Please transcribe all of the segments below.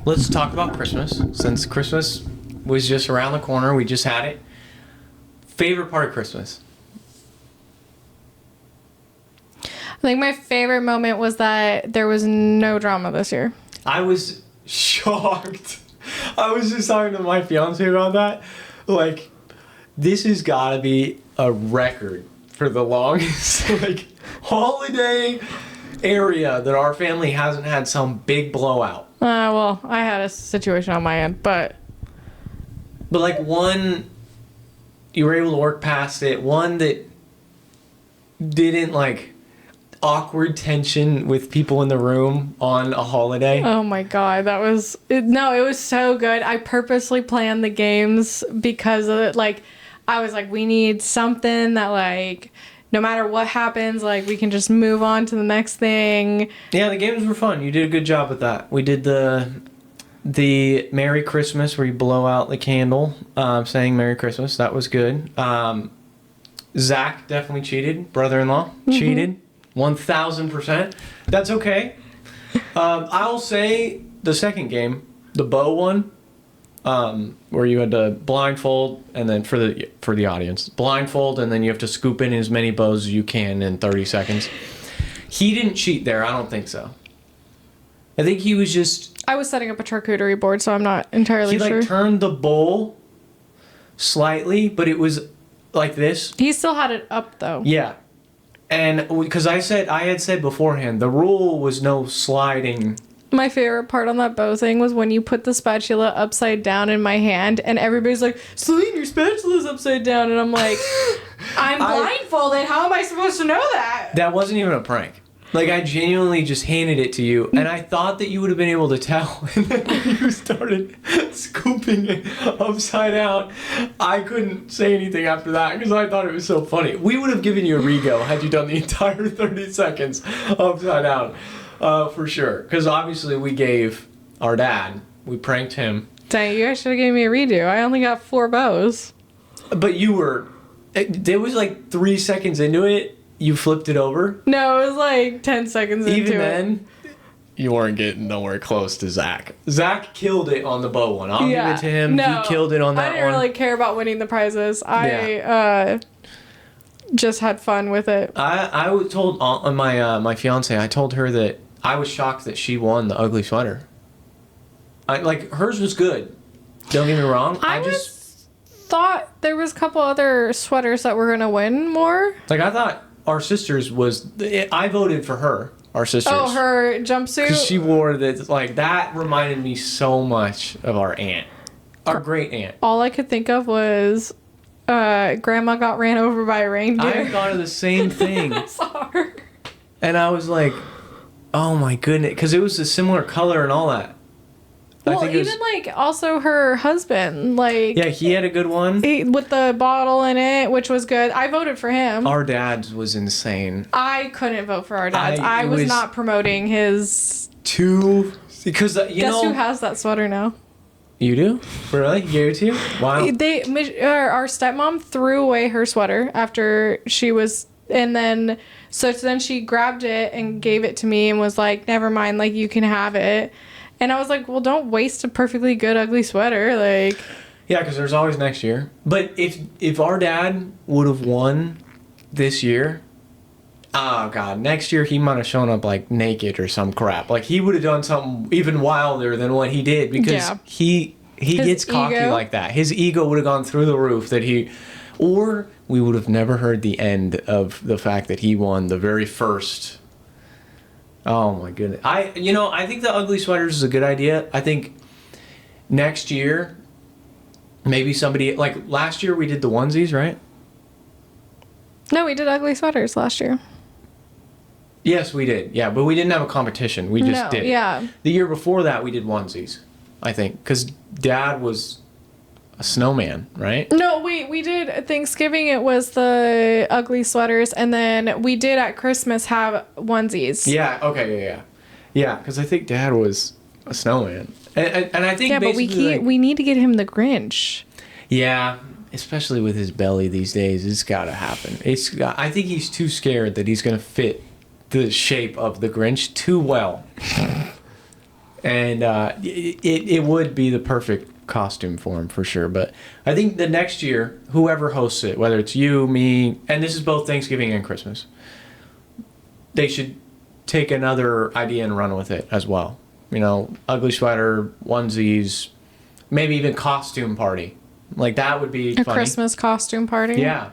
Let's talk about Christmas, since Christmas was just around the corner. We just had it. Favorite part of Christmas? I think my favorite moment was that there was no drama this year. I was shocked. I was just talking to my fiance about that. Like, this has got to be a record for the longest holiday area that our family hasn't had some big blowout. Well, I had a situation on my end, but like one, you were able to work past it. One that didn't awkward tension with people in the room on a holiday. Oh my god, that was it was so good. I purposely planned the games because of it. I was like, we need something that no matter what happens, we can just move on to the next thing. Yeah, the games were fun. You did a good job with that. We did the Merry Christmas where you blow out the candle saying Merry Christmas. That was good. Zach definitely cheated. Brother-in-law cheated. 1,000%. That's okay. I'll say the second game, the bow one, where you had to blindfold, and then for the audience, blindfold, and then you have to scoop in as many bows as you can in 30 seconds. He didn't cheat there. I don't think so. I think he was just... I was setting up a charcuterie board, so I'm not entirely sure. He turned the bowl slightly, but it was like this. He still had it up, though. Yeah. And because I had said beforehand, the rule was no sliding. My favorite part on that bow thing was when you put the spatula upside down in my hand, and everybody's like, Celine, your spatula's upside down. And I'm like, I'm blindfolded. How am I supposed to know that? That wasn't even a prank. I genuinely just handed it to you, and I thought that you would have been able to tell. And then when you started scooping it upside down, I couldn't say anything after that because I thought it was so funny. We would have given you a rego had you done the entire 30 seconds upside down, for sure. Because obviously we gave our dad, we pranked him. Dang, you guys should have given me a redo. I only got 4 bows. But there was 3 seconds into it. You flipped it over? No, it was 10 seconds into it. Even then, you weren't getting nowhere close to Zach. Zach killed it on the bow one. I'll give it to him. No, he killed it on that one. I didn't really care about winning the prizes. I just had fun with it. I told my fiance, I told her that I was shocked that she won the ugly sweater. Hers was good. Don't get me wrong. I just thought there was a couple other sweaters that were going to win more. I thought... Our sister's I voted for her. Our sister's. Oh, her jumpsuit? Because she wore that, that reminded me so much of our aunt. Our great aunt. All I could think of was Grandma got ran over by a reindeer. I thought of the same thing. I saw her. And I was like, oh my goodness. Because it was a similar color and all that. Well, even also her husband, yeah, he had a good one with the bottle in it, which was good. I voted for him. Our dad's was insane. I couldn't vote for our dad's. I was not promoting his. Because Guess who has that sweater now? You do? Really? You gave it to you? Wow. Our stepmom threw away her sweater after she was, and then she grabbed it and gave it to me and was like, "Never mind, you can have it." And I was like, well, don't waste a perfectly good, ugly sweater. Yeah, because there's always next year. But if our dad would have won this year, oh, God, next year he might have shown up, naked or some crap. He would have done something even wilder than what he did because he gets cocky like that. His ego would have gone through the roof or we would have never heard the end of the fact that he won the very first... Oh my goodness. I think the ugly sweaters is a good idea. I think next year, maybe somebody, last year we did the onesies, right? No, we did ugly sweaters last year. Yes, we did. Yeah, but we didn't have a competition. We just did. Yeah. The year before that we did onesies, I think, because Dad was a snowman, right? No, we did Thanksgiving. It was the ugly sweaters, and then we did at Christmas have onesies. Yeah. Okay. Yeah. Because I think Dad was a snowman. And I think Yeah, but we need to get him the Grinch. Yeah, especially with his belly these days, it's got to happen. I think he's too scared that he's going to fit the shape of the Grinch too well. And it would be the perfect costume for him for sure. But I think the next year, whoever hosts it, whether it's you, me, and this is both Thanksgiving and Christmas, they should take another idea and run with it as well. You know, ugly sweater, onesies, maybe even costume party. Like that would be a funny. Christmas costume party. Yeah.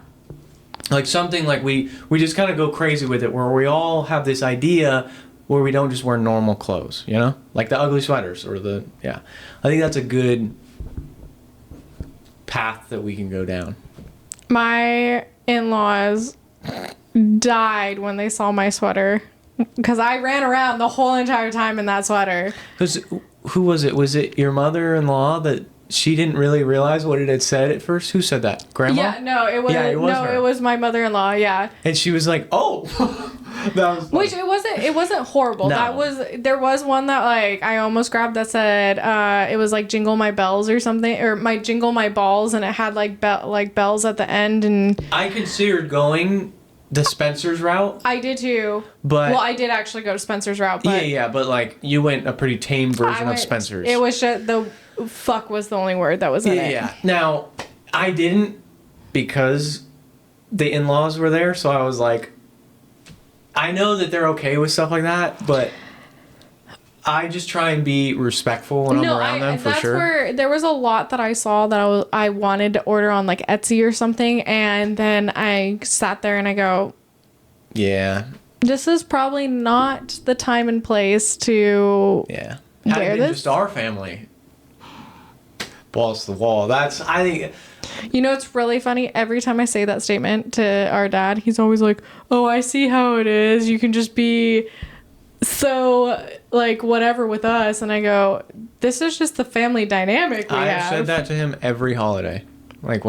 Like something like we just kind of go crazy with it where we all have this idea where we don't just wear normal clothes, you know? Like the ugly sweaters or I think that's a good path that we can go down. My in-laws died when they saw my sweater because I ran around the whole entire time in that sweater. Who was it? Was it your mother-in-law that she didn't really realize what it had said at first? Who said that? Grandma? Yeah, no, it was her. It was my mother-in-law, yeah. And she was like, "Oh." That was funny. Which it wasn't horrible. No. There was one that like I almost grabbed that said it was like Jingle My Bells or something, or my Jingle My Balls, and it had like bells at the end. And I considered going the Spencer's route. I did too. But I did actually go to Spencer's route. But yeah, but like you went a pretty tame version of Spencer's. It was just the fuck was the only word that was in it. Yeah. Now I didn't because the in-laws were there, so I was like, I know that they're okay with stuff like that, but I just try and be respectful when I'm around them for sure. Where there was a lot that I saw that I wanted to order on like Etsy or something, and then I sat there and I go, yeah, this is probably not the time and place to wear this. Just our family, balls to the wall. I think. You know, it's really funny. Every time I say that statement to our dad, he's always like, "Oh, I see how it is. You can just be so like whatever with us." And I go, "This is just the family dynamic we have." I've said that to him every holiday. Like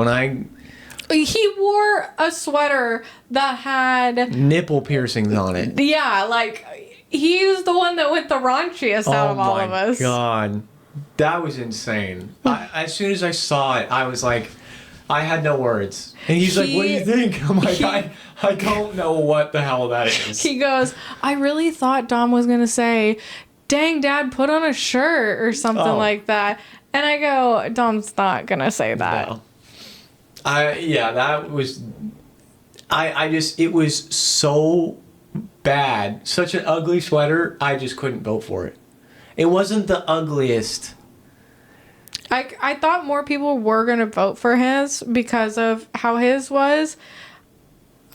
he wore a sweater that had nipple piercings on it. Yeah, like he's the one that went the raunchiest out of all of us. Oh my God. That was insane. As soon as I saw it, I was like, I had no words. And he's like, what do you think? I'm like, I don't know what the hell that is. He goes, I really thought Dom was going to say, dang, Dad, put on a shirt or something like that. And I go, Dom's not going to say that. No. That was... it was so bad. Such an ugly sweater, I just couldn't vote for it. It wasn't the ugliest. I thought more people were going to vote for his because of how his was.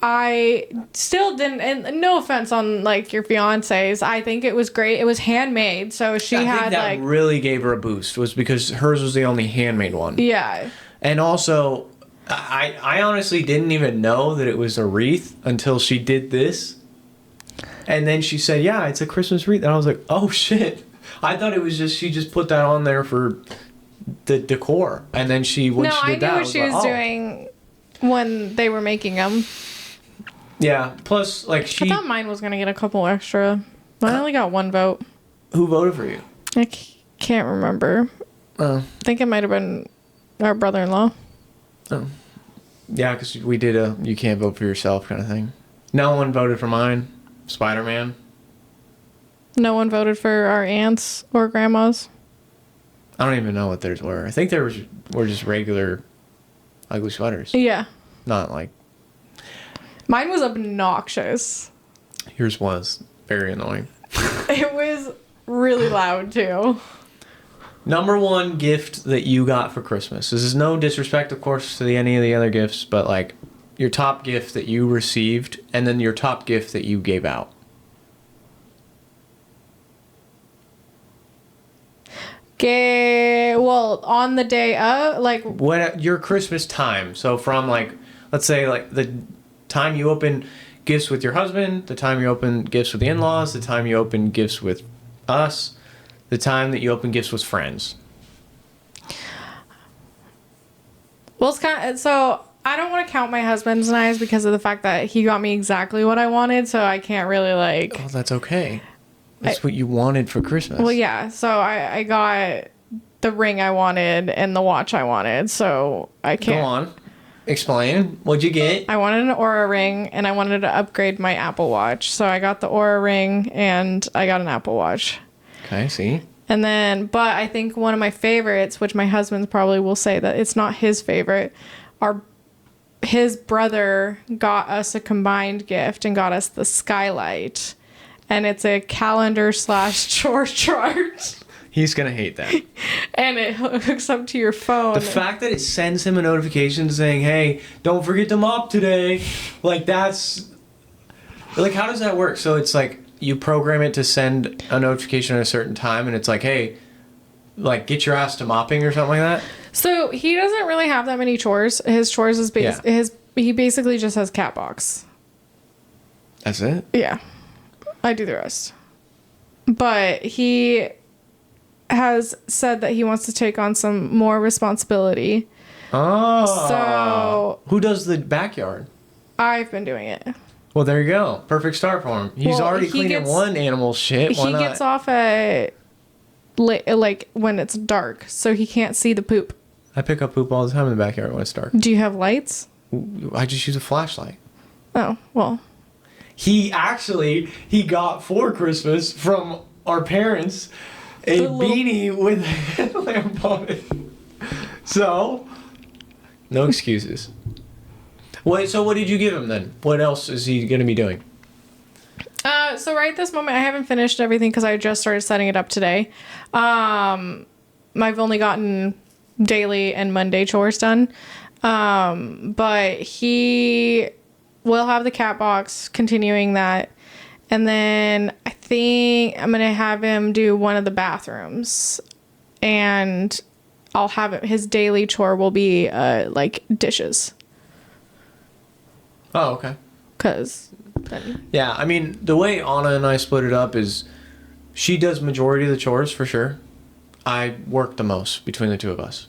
I still didn't, and no offense on like your fiance's, I think it was great. It was handmade, so I think that really gave her a boost was because hers was the only handmade one. Yeah. And also, I honestly didn't even know that it was a wreath until she did this. And then she said, yeah, it's a Christmas wreath. And I was like, oh shit. I thought it was she just put that on there for the decor. And then she did that. I knew what she was doing when they were making them. Yeah. Plus, like I thought mine was going to get a couple extra. But I only got one vote. Who voted for you? I can't remember. I think it might have been our brother-in-law. Oh. Yeah, because we did you can't vote for yourself kind of thing. No one voted for mine. Spider-Man. No one voted for our aunts or grandmas. I don't even know what theirs were. I think they were just regular ugly sweaters. Yeah. Not like... Mine was obnoxious. Yours was very annoying. It was really loud, too. Number one gift that you got for Christmas. This is no disrespect, of course, to any of the other gifts, but like your top gift that you received and then your top gift that you gave out. Well, on the day of, like... What your Christmas time. So from like, let's say like the time you open gifts with your husband, the time you open gifts with the in-laws, the time you open gifts with us, the time that you open gifts with friends. Well, it's kind of... So, I don't want to count my husband's knives because of the fact that he got me exactly what I wanted, so I can't really like... Oh, that's okay. That's what you wanted for Christmas. Well, yeah. So I got the ring I wanted and the watch I wanted. So I can't. Go on. Explain. What'd you get? I wanted an Aura ring and I wanted to upgrade my Apple Watch. So I got the Aura ring and I got an Apple Watch. Okay, see? And then, but I think one of my favorites, which my husband probably will say that it's not his favorite, his brother got us a combined gift and got us the Skylight. And it's a calendar / chore chart. He's going to hate that. And it hooks up to your phone. The fact that it sends him a notification saying, hey, don't forget to mop today. Like, that's... Like, how does that work? So it's like you program it to send a notification at a certain time, and it's like, hey, like, get your ass to mopping or something like that? So he doesn't really have that many chores. His chores is he basically just has cat box. That's it? Yeah. I do the rest. But he has said that he wants to take on some more responsibility. Oh. So who does the backyard? I've been doing it. Well, there you go. Perfect start for him. He's already cleaning one animal's shit. Why he not? gets off at like when it's dark, so he can't see the poop. I pick up poop all the time in the backyard when it's dark. Do you have lights? I just use a flashlight. Oh, well. He got for Christmas from our parents a beanie with a headlamp on it. So, no excuses. So what did you give him then? What else is he going to be doing? So right this moment, I haven't finished everything because I just started setting it up today. I've only gotten daily and Monday chores done. But he will have the cat box, continuing that. And then I think I'm going to have him do one of the bathrooms. And I'll have his daily chore will be like dishes. Oh, okay. Yeah, I mean, the way Anna and I split it up is she does majority of the chores for sure. I work the most between the two of us.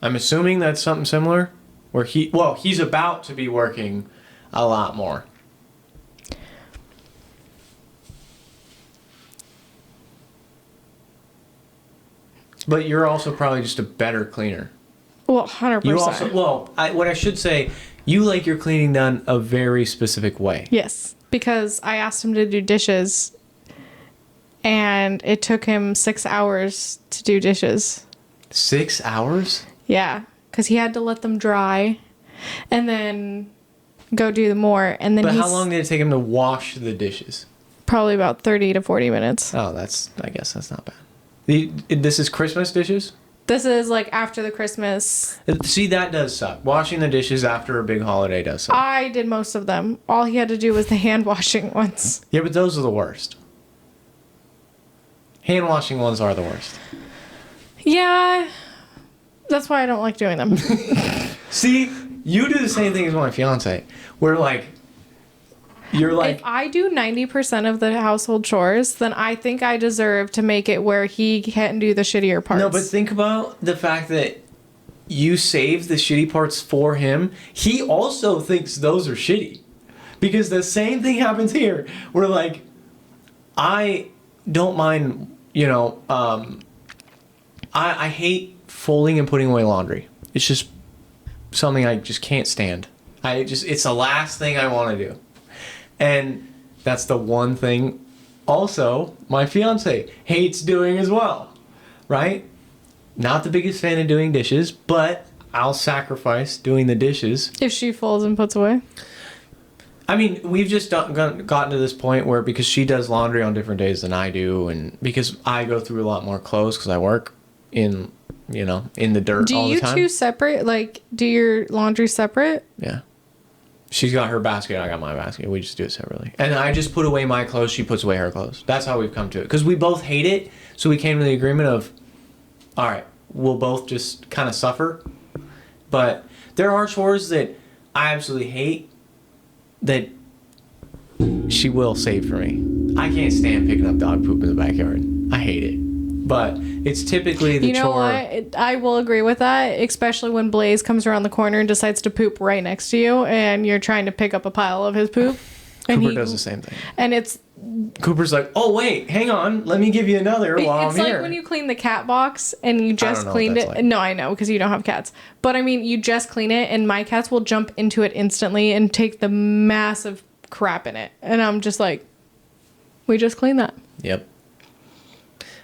I'm assuming that's something similar where he's about to be working a lot more. But you're also probably just a better cleaner. Well, 100%. What I should say, you like your cleaning done a very specific way. Yes, because I asked him to do dishes, and it took him 6 hours to do dishes. 6 hours? Yeah, because he had to let them dry, and then go do more. And then. But how long did it take him to wash the dishes? Probably about 30 to 40 minutes. Oh, I guess that's not bad. This is Christmas dishes? This is like after the Christmas. See, that does suck. Washing the dishes after a big holiday does suck. I did most of them. All he had to do was the hand washing ones. Yeah, but those are the worst. Hand washing ones are the worst. Yeah. That's why I don't like doing them. See, you do the same thing as my fiance. Where you're like, if I do 90% of the household chores, then I think I deserve to make it where he can't do the shittier parts. No, but think about the fact that you save the shitty parts for him. He also thinks those are shitty. Because the same thing happens here. Where I don't mind, I hate folding and putting away laundry. It's just something I just can't stand. It's the last thing I want to do. And that's the one thing also my fiance hates doing as well, right? Not the biggest fan of doing dishes, but I'll sacrifice doing the dishes. If she folds and puts away? I mean, we've just gotten to this point where because she does laundry on different days than I do, and because I go through a lot more clothes because I work in the dirt all the time. Do you two separate? Do your laundry separate? Yeah. She's got her basket, I got my basket. We just do it separately. And I just put away my clothes, she puts away her clothes. That's how we've come to it. Because we both hate it, so we came to the agreement of, all right, we'll both just kind of suffer. But there are chores that I absolutely hate that she will save for me. I can't stand picking up dog poop in the backyard. I hate it. But it's typically the chore. You know what? I will agree with that, especially when Blaze comes around the corner and decides to poop right next to you, and you're trying to pick up a pile of his poop. Cooper does the same thing. And it's Cooper's like, oh wait, hang on, let me give you another while It's I'm like here. when you clean the cat box and you just know what cleaned that's it. like. No, I know, because you don't have cats. But I mean, you just clean it, and my cats will jump into it instantly and take the massive crap in it. And I'm just like, we just cleaned that. Yep.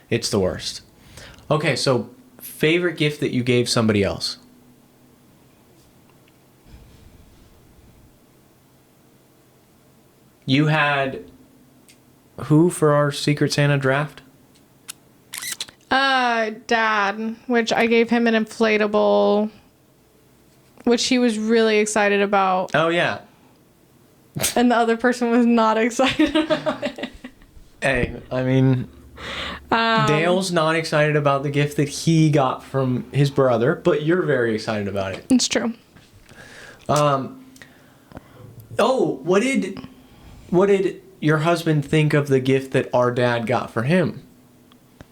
It's the worst. Okay, so favorite gift that you gave somebody else? You had who for our Secret Santa draft? Dad, which I gave him an inflatable, which he was really excited about. Oh, yeah. And the other person was not excited about it. Hey, I mean, Dale's not excited about the gift that he got from his brother, but you're very excited about it. It's true. Oh, what did your husband think of the gift that our dad got for him?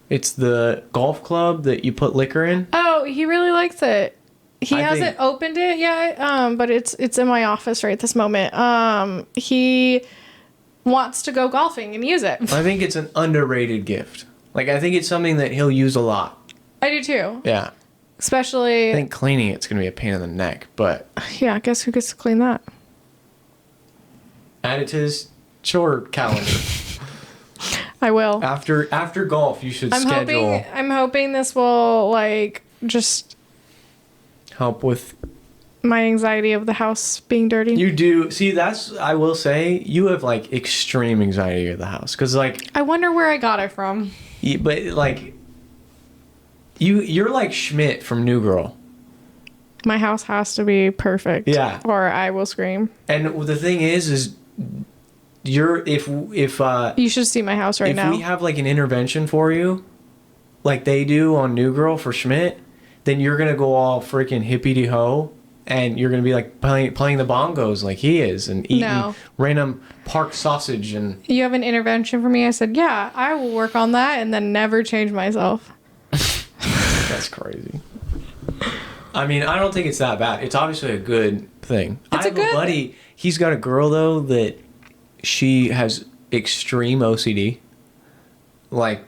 It's the golf club that you put liquor in. Oh, he really likes it. He I hasn't think- opened it yet, but it's in my office right this moment. He wants to go golfing and use it. I think it's an underrated gift. Like, I think it's something that he'll use a lot. I do too. Yeah. Especially, I think cleaning it's going to be a pain in the neck, but yeah, guess who gets to clean that? add it to his chore calendar. I will. After golf, you should I'm schedule hoping this will like just help with. my anxiety of the house being dirty. You do. See, that's, I will say, you have like extreme anxiety of the house. Because like, I wonder where I got it from. but like, you're like Schmidt from New Girl. My house has to be perfect. Yeah. Or I will scream. And the thing is if You should see my house right now. we have like an intervention for you, like they do on New Girl for Schmidt, then you're gonna go all freaking hippity ho, and you're gonna be like playing the bongos like he is, and eating random park sausage and. You have an intervention for me? I said, yeah, I will work on that and then never change myself. That's crazy. I mean, I don't think it's that bad. It's obviously a good thing. I have a buddy. He's got a girl though that she has extreme OCD. Like,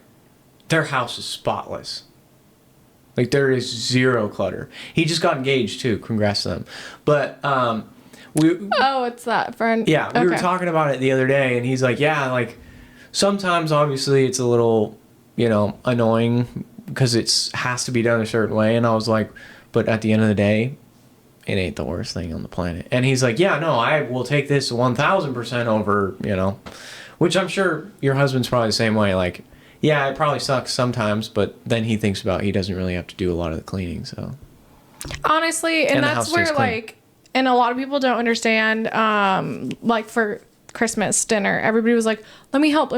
their house is spotless. Like, there is zero clutter. He just got engaged too. Congrats to them. But it's that friend. yeah, we were talking about it the other day, and he's like, yeah, like sometimes obviously it's a little, annoying because it has to be done a certain way. And I was like, but at the end of the day, it ain't the worst thing on the planet. And he's like, yeah, no, I will take this 1,000% over, which I'm sure your husband's probably the same way. Like, yeah, it probably sucks sometimes, but then he thinks about he doesn't really have to do a lot of the cleaning. So honestly, and the that's house where stays clean. like, and a lot of people don't understand, like for Christmas dinner, everybody was like, let me help.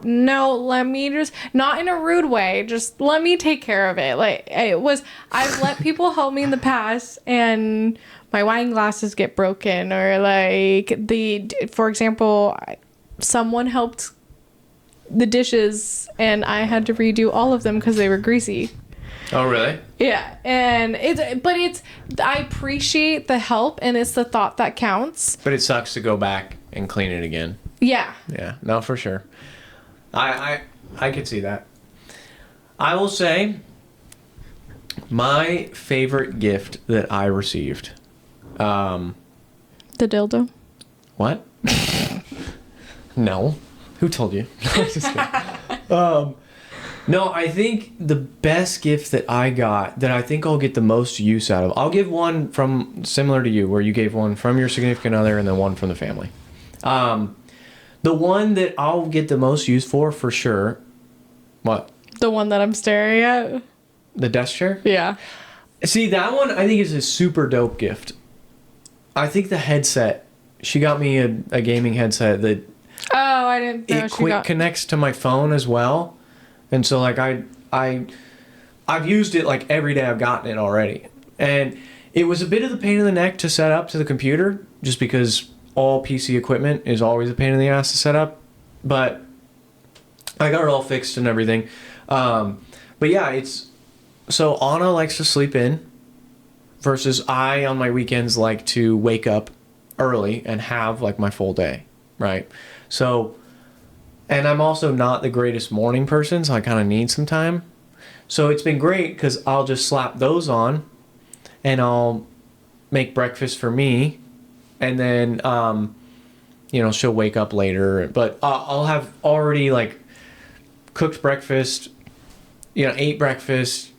No, let me just, not in a rude way, just let me take care of it. Like, I've let people help me in the past, and my wine glasses get broken, or like for example, someone helped the dishes and I had to redo all of them because they were greasy. Oh, really? Yeah, and I appreciate the help, and it's the thought that counts. But it sucks to go back and clean it again. Yeah. Yeah, no, for sure. I could see that. I will say my favorite gift that I received. The dildo. What? No. Who told you? Just kidding. No, I think the best gift that I got that I think I'll get the most use out of. I'll give one from similar to you, where you gave one from your significant other and then one from the family. The one that I'll get the most use for sure. What? The one that I'm staring at. The desk chair? Yeah. See, that one I think is a super dope gift. I think the headset. She got me a gaming headset that Oh, I didn't know it connects to my phone as well. And so like I've used it like every day. I've gotten it already. And it was a bit of the pain in the neck to set up to the computer, just because all PC equipment is always a pain in the ass to set up. But I got it all fixed and everything. But yeah, so Anna likes to sleep in, versus I on my weekends like to wake up early and have like my full day, right? So And I'm also not the greatest morning person, so I kind of need some time. So it's been great because I'll just slap those on and I'll make breakfast for me. And then, she'll wake up later. But I'll have already, like, cooked breakfast, ate breakfast.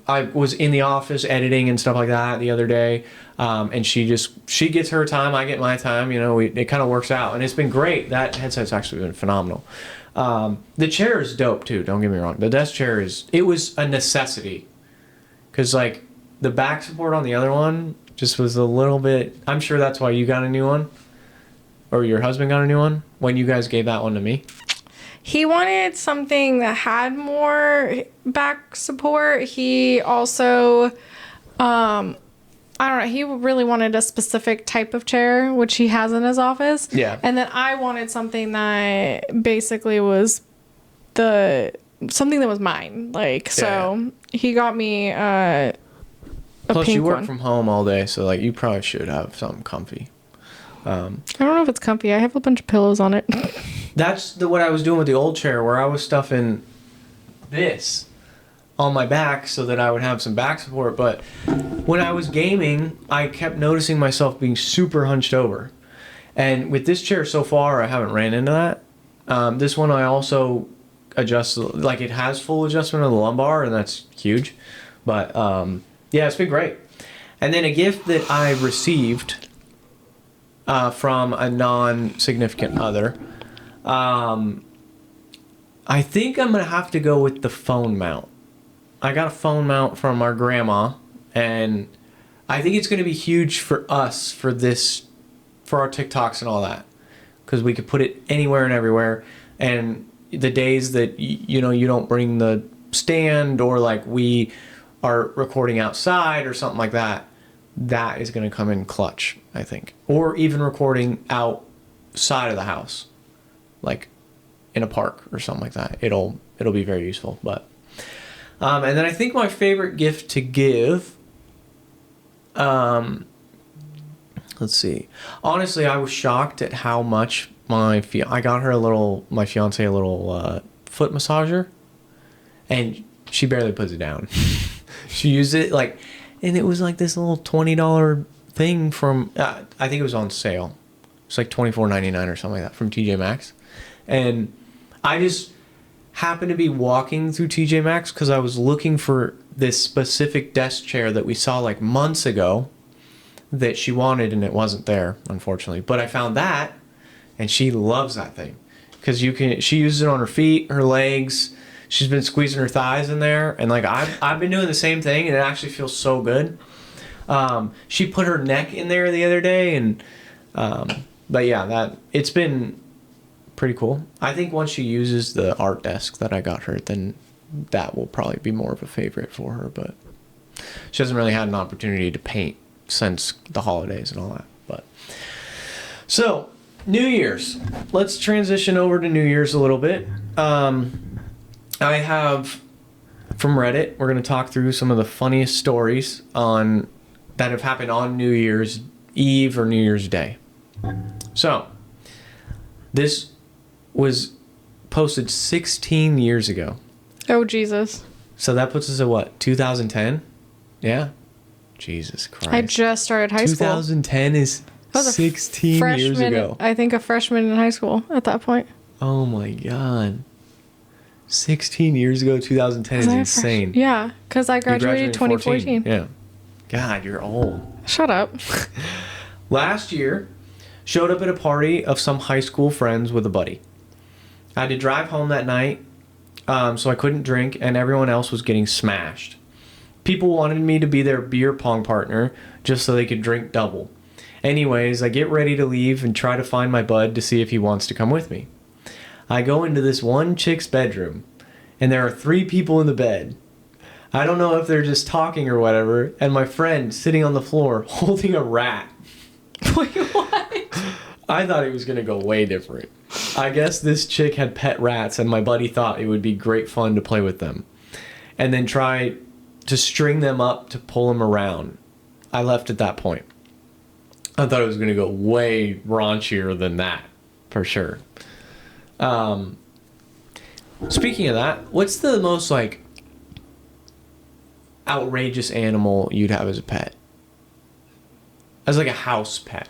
I was in the office editing and stuff like that the other day. And she gets her time, I get my time. It kind of works out. And it's been great. That headset's actually been phenomenal. The chair is dope too, don't get me wrong. The desk chair it was a necessity. Because, like, the back support on the other one just was a little bit... I'm sure that's why you got a new one. Or your husband got a new one when you guys gave that one to me. He wanted something that had more back support. He also... I don't know. He really wanted a specific type of chair, which he has in his office. Yeah. And then I wanted something that basically was something that was mine. Like, so he got me a Plus, pink you work one. from home all day, so, like, you probably should have something comfy. I don't know if it's comfy. I have a bunch of pillows on it. That's what I was doing with the old chair, where I was stuffing this on my back so that I would have some back support. But when I was gaming, I kept noticing myself being super hunched over. And with this chair so far, I haven't ran into that. This one I also adjust, like, it has full adjustment of the lumbar, and that's huge. But it's been great. And then a gift that I received from a non-significant other, I think I'm going to have to go with the phone mount. I got a phone mount from our grandma, and I think it's going to be huge for us for our TikToks and all that, because we could put it anywhere and everywhere. And the days that you don't bring the stand, or like we are recording outside or something like that, that is going to come in clutch, I think. Or even recording outside of the house, like in a park or something like that. It'll be very useful. But and then I think my favorite gift to give, let's see. Honestly, I was shocked at how much I got her my fiance a little foot massager, and she barely puts it down. She used it and it was like this little $20 thing from, I think it was on sale. It's like $24.99 or something like that from TJ Maxx. And I just happened to be walking through TJ Maxx because I was looking for this specific desk chair that we saw like months ago that she wanted, and it wasn't there, unfortunately. But I found that, and she loves that thing because she uses it on her feet, her legs. She's been squeezing her thighs in there, and like I've been doing the same thing, and it actually feels so good. She put her neck in there the other day, and but yeah, it's been pretty cool. I think once she uses the art desk that I got her, then that will probably be more of a favorite for her. But she hasn't really had an opportunity to paint since the holidays and all that. But so New Year's, let's transition over to New Year's a little bit. I have from Reddit, we're going to talk through some of the funniest stories that have happened on New Year's Eve or New Year's Day. So, this was posted 16 years ago. Oh, Jesus. So that puts us at what, 2010? Yeah. Jesus Christ. I just started high school. 2010 is 16 years ago. I think a freshman in high school at that point. Oh my God. 16 years ago, 2010 is insane. Yeah, because I graduated 2014. Yeah. God, you're old. Shut up. Last year, showed up at a party of some high school friends with a buddy. I had to drive home that night, so I couldn't drink, and everyone else was getting smashed. People wanted me to be their beer pong partner just so they could drink double. Anyways, I get ready to leave and try to find my bud to see if he wants to come with me. I go into this one chick's bedroom, and there are 3 people in the bed. I don't know if they're just talking or whatever, and my friend sitting on the floor holding a rat. Wait, what? I thought it was going to go way different. I guess this chick had pet rats, and my buddy thought it would be great fun to play with them, and then try to string them up to pull them around. I left at that point. I thought it was going to go way raunchier than that, for sure. Speaking of that, what's the most like outrageous animal you'd have as a pet? As like a house pet.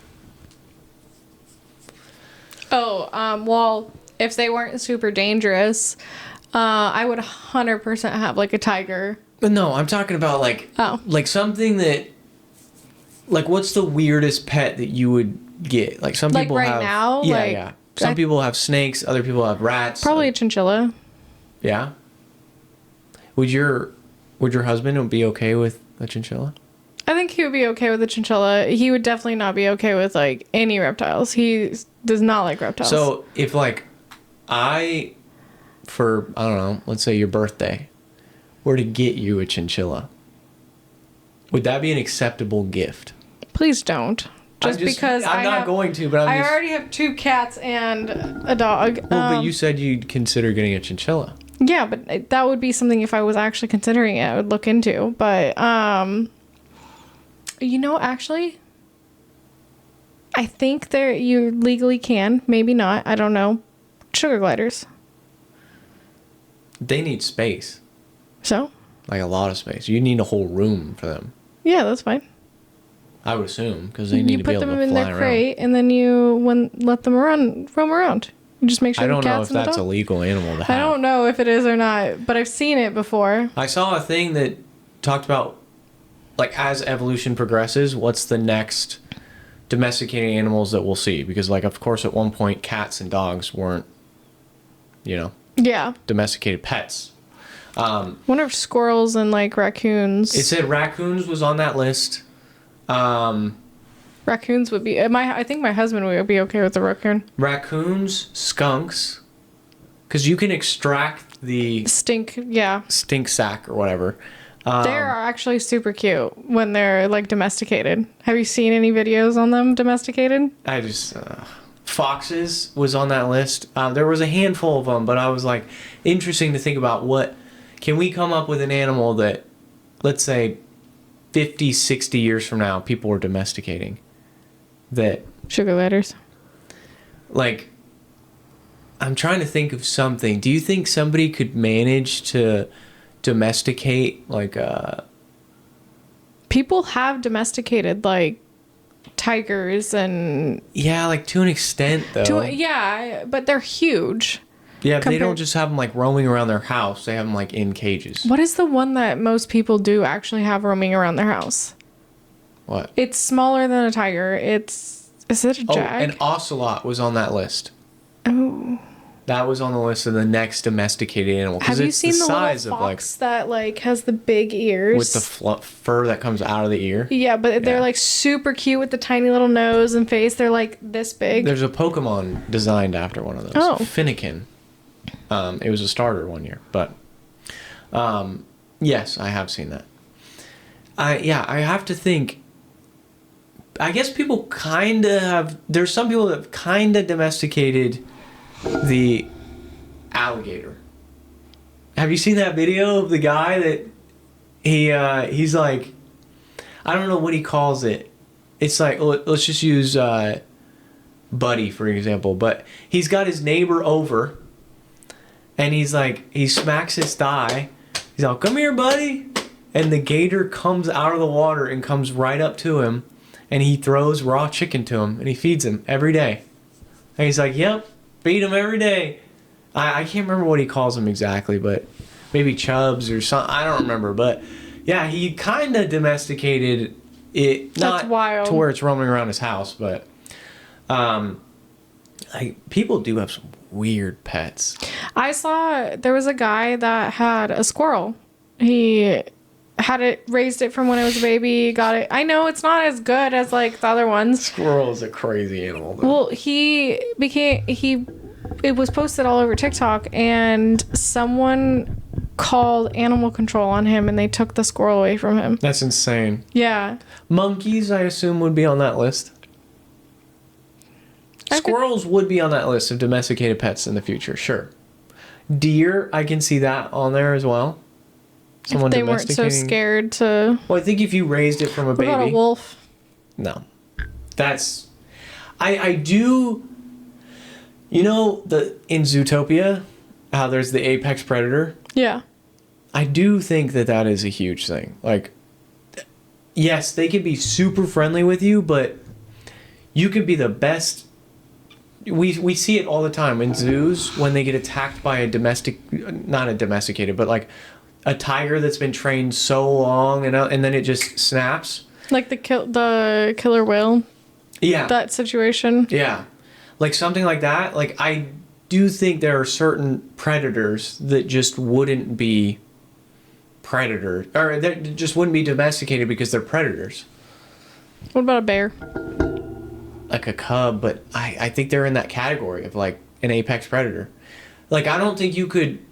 Oh, well, if they weren't super dangerous, I would 100% have like a tiger. But no, I'm talking about like something that, like, what's the weirdest pet that you would get? Like some Like people right have, now? yeah, Like, yeah. Some people have snakes, other people have rats. Probably a chinchilla. Yeah. Would your husband be okay with a chinchilla? I think he would be okay with a chinchilla. He would definitely not be okay with like any reptiles. He does not like reptiles. So if like I don't know, let's say your birthday, were to get you a chinchilla, would that be an acceptable gift? Please don't. Because I'm not going to, but I already have 2 cats and a dog. Well, but you said you'd consider getting a chinchilla. Yeah, but that would be something if I was actually considering it, I would look into. But actually, I think you legally can, maybe not. I don't know. Sugar gliders. They need space. So? Like a lot of space. You need a whole room for them. Yeah, that's fine. I would assume, because they need to be able to fly around. You put them in their crate, and then you let them roam around. You just make sure the cats and the dog. I don't know if that's a legal animal to have. I don't know if it is or not, but I've seen it before. I saw a thing that talked about, like, as evolution progresses, what's the next domesticated animals that we'll see? Because, like, of course, at one point, cats and dogs weren't, yeah, domesticated pets. Wonder if squirrels and, like, raccoons. It said raccoons was on that list. Raccoons would be. I think my husband would be okay with the raccoon. Raccoons, skunks, because you can extract the stink sack or whatever. They're actually super cute when they're like domesticated. Have you seen any videos on them domesticated? Foxes was on that list. There was a handful of them, but I was like, interesting to think about can we come up with an animal that, let's say, 50, 60 years from now, people are domesticating. That sugar gliders. Like, I'm trying to think of something. Do you think somebody could manage to domesticate like people have domesticated like tigers and like to an extent though. But they're huge. Yeah, but they don't just have them like roaming around their house. They have them like in cages. What is the one that most people do actually have roaming around their house? What? It's smaller than a tiger. Is it a jag? An ocelot was on that list. Oh. That was on the list of the next domesticated animal. Have you seen the little fox that like has the big ears with the fur that comes out of the ear? Yeah, but they're like super cute with the tiny little nose and face. They're like this big. There's a Pokemon designed after one of those. Oh, Finnegan. It was a starter one year, but yes, I have seen that. I have to think. I guess people kind of have. There's some people that have kind of domesticated the alligator. Have you seen that video of the guy that he's like, I don't know what he calls it. It's like, let's just use Buddy for example, but he's got his neighbor over and he's like, he smacks his thigh. He's like, come here, buddy. And the gator comes out of the water and comes right up to him and he throws raw chicken to him and he feeds him every day. And he's like, yep. Feed him every day. I can't remember what he calls them exactly, but maybe chubs or something. I don't remember. But yeah, he kind of domesticated it. Not wild. To where it's roaming around his house, but people do have some weird pets. I saw there was a guy that had a squirrel. He had it, raised it from when it was a baby, got it. I know it's not as good as like the other ones. Squirrel is a crazy animal though. Well, it was posted all over TikTok and someone called animal control on him and they took the squirrel away from him. That's insane. Yeah. Monkeys, I assume, would be on that list. Squirrels would be on that list of domesticated pets in the future, sure. Deer, I can see that on there as well. Someone if they weren't so scared to... Well, I think if you raised it from a baby... What about a wolf? No. That's... I do... You know, in Zootopia, how there's the apex predator? Yeah. I do think that is a huge thing. Like, yes, they can be super friendly with you, but you could be the best. We see it all the time in zoos when they get attacked by not a domesticated, but like a tiger that's been trained so long and then it just snaps. Like the killer whale. Yeah. That situation. Yeah. Like something like that. Like I do think there are certain predators that just wouldn't be predators, or that just wouldn't be domesticated because they're predators. What about a bear? Like a cub, but I think they're in that category of like an apex predator. Like I don't think you could.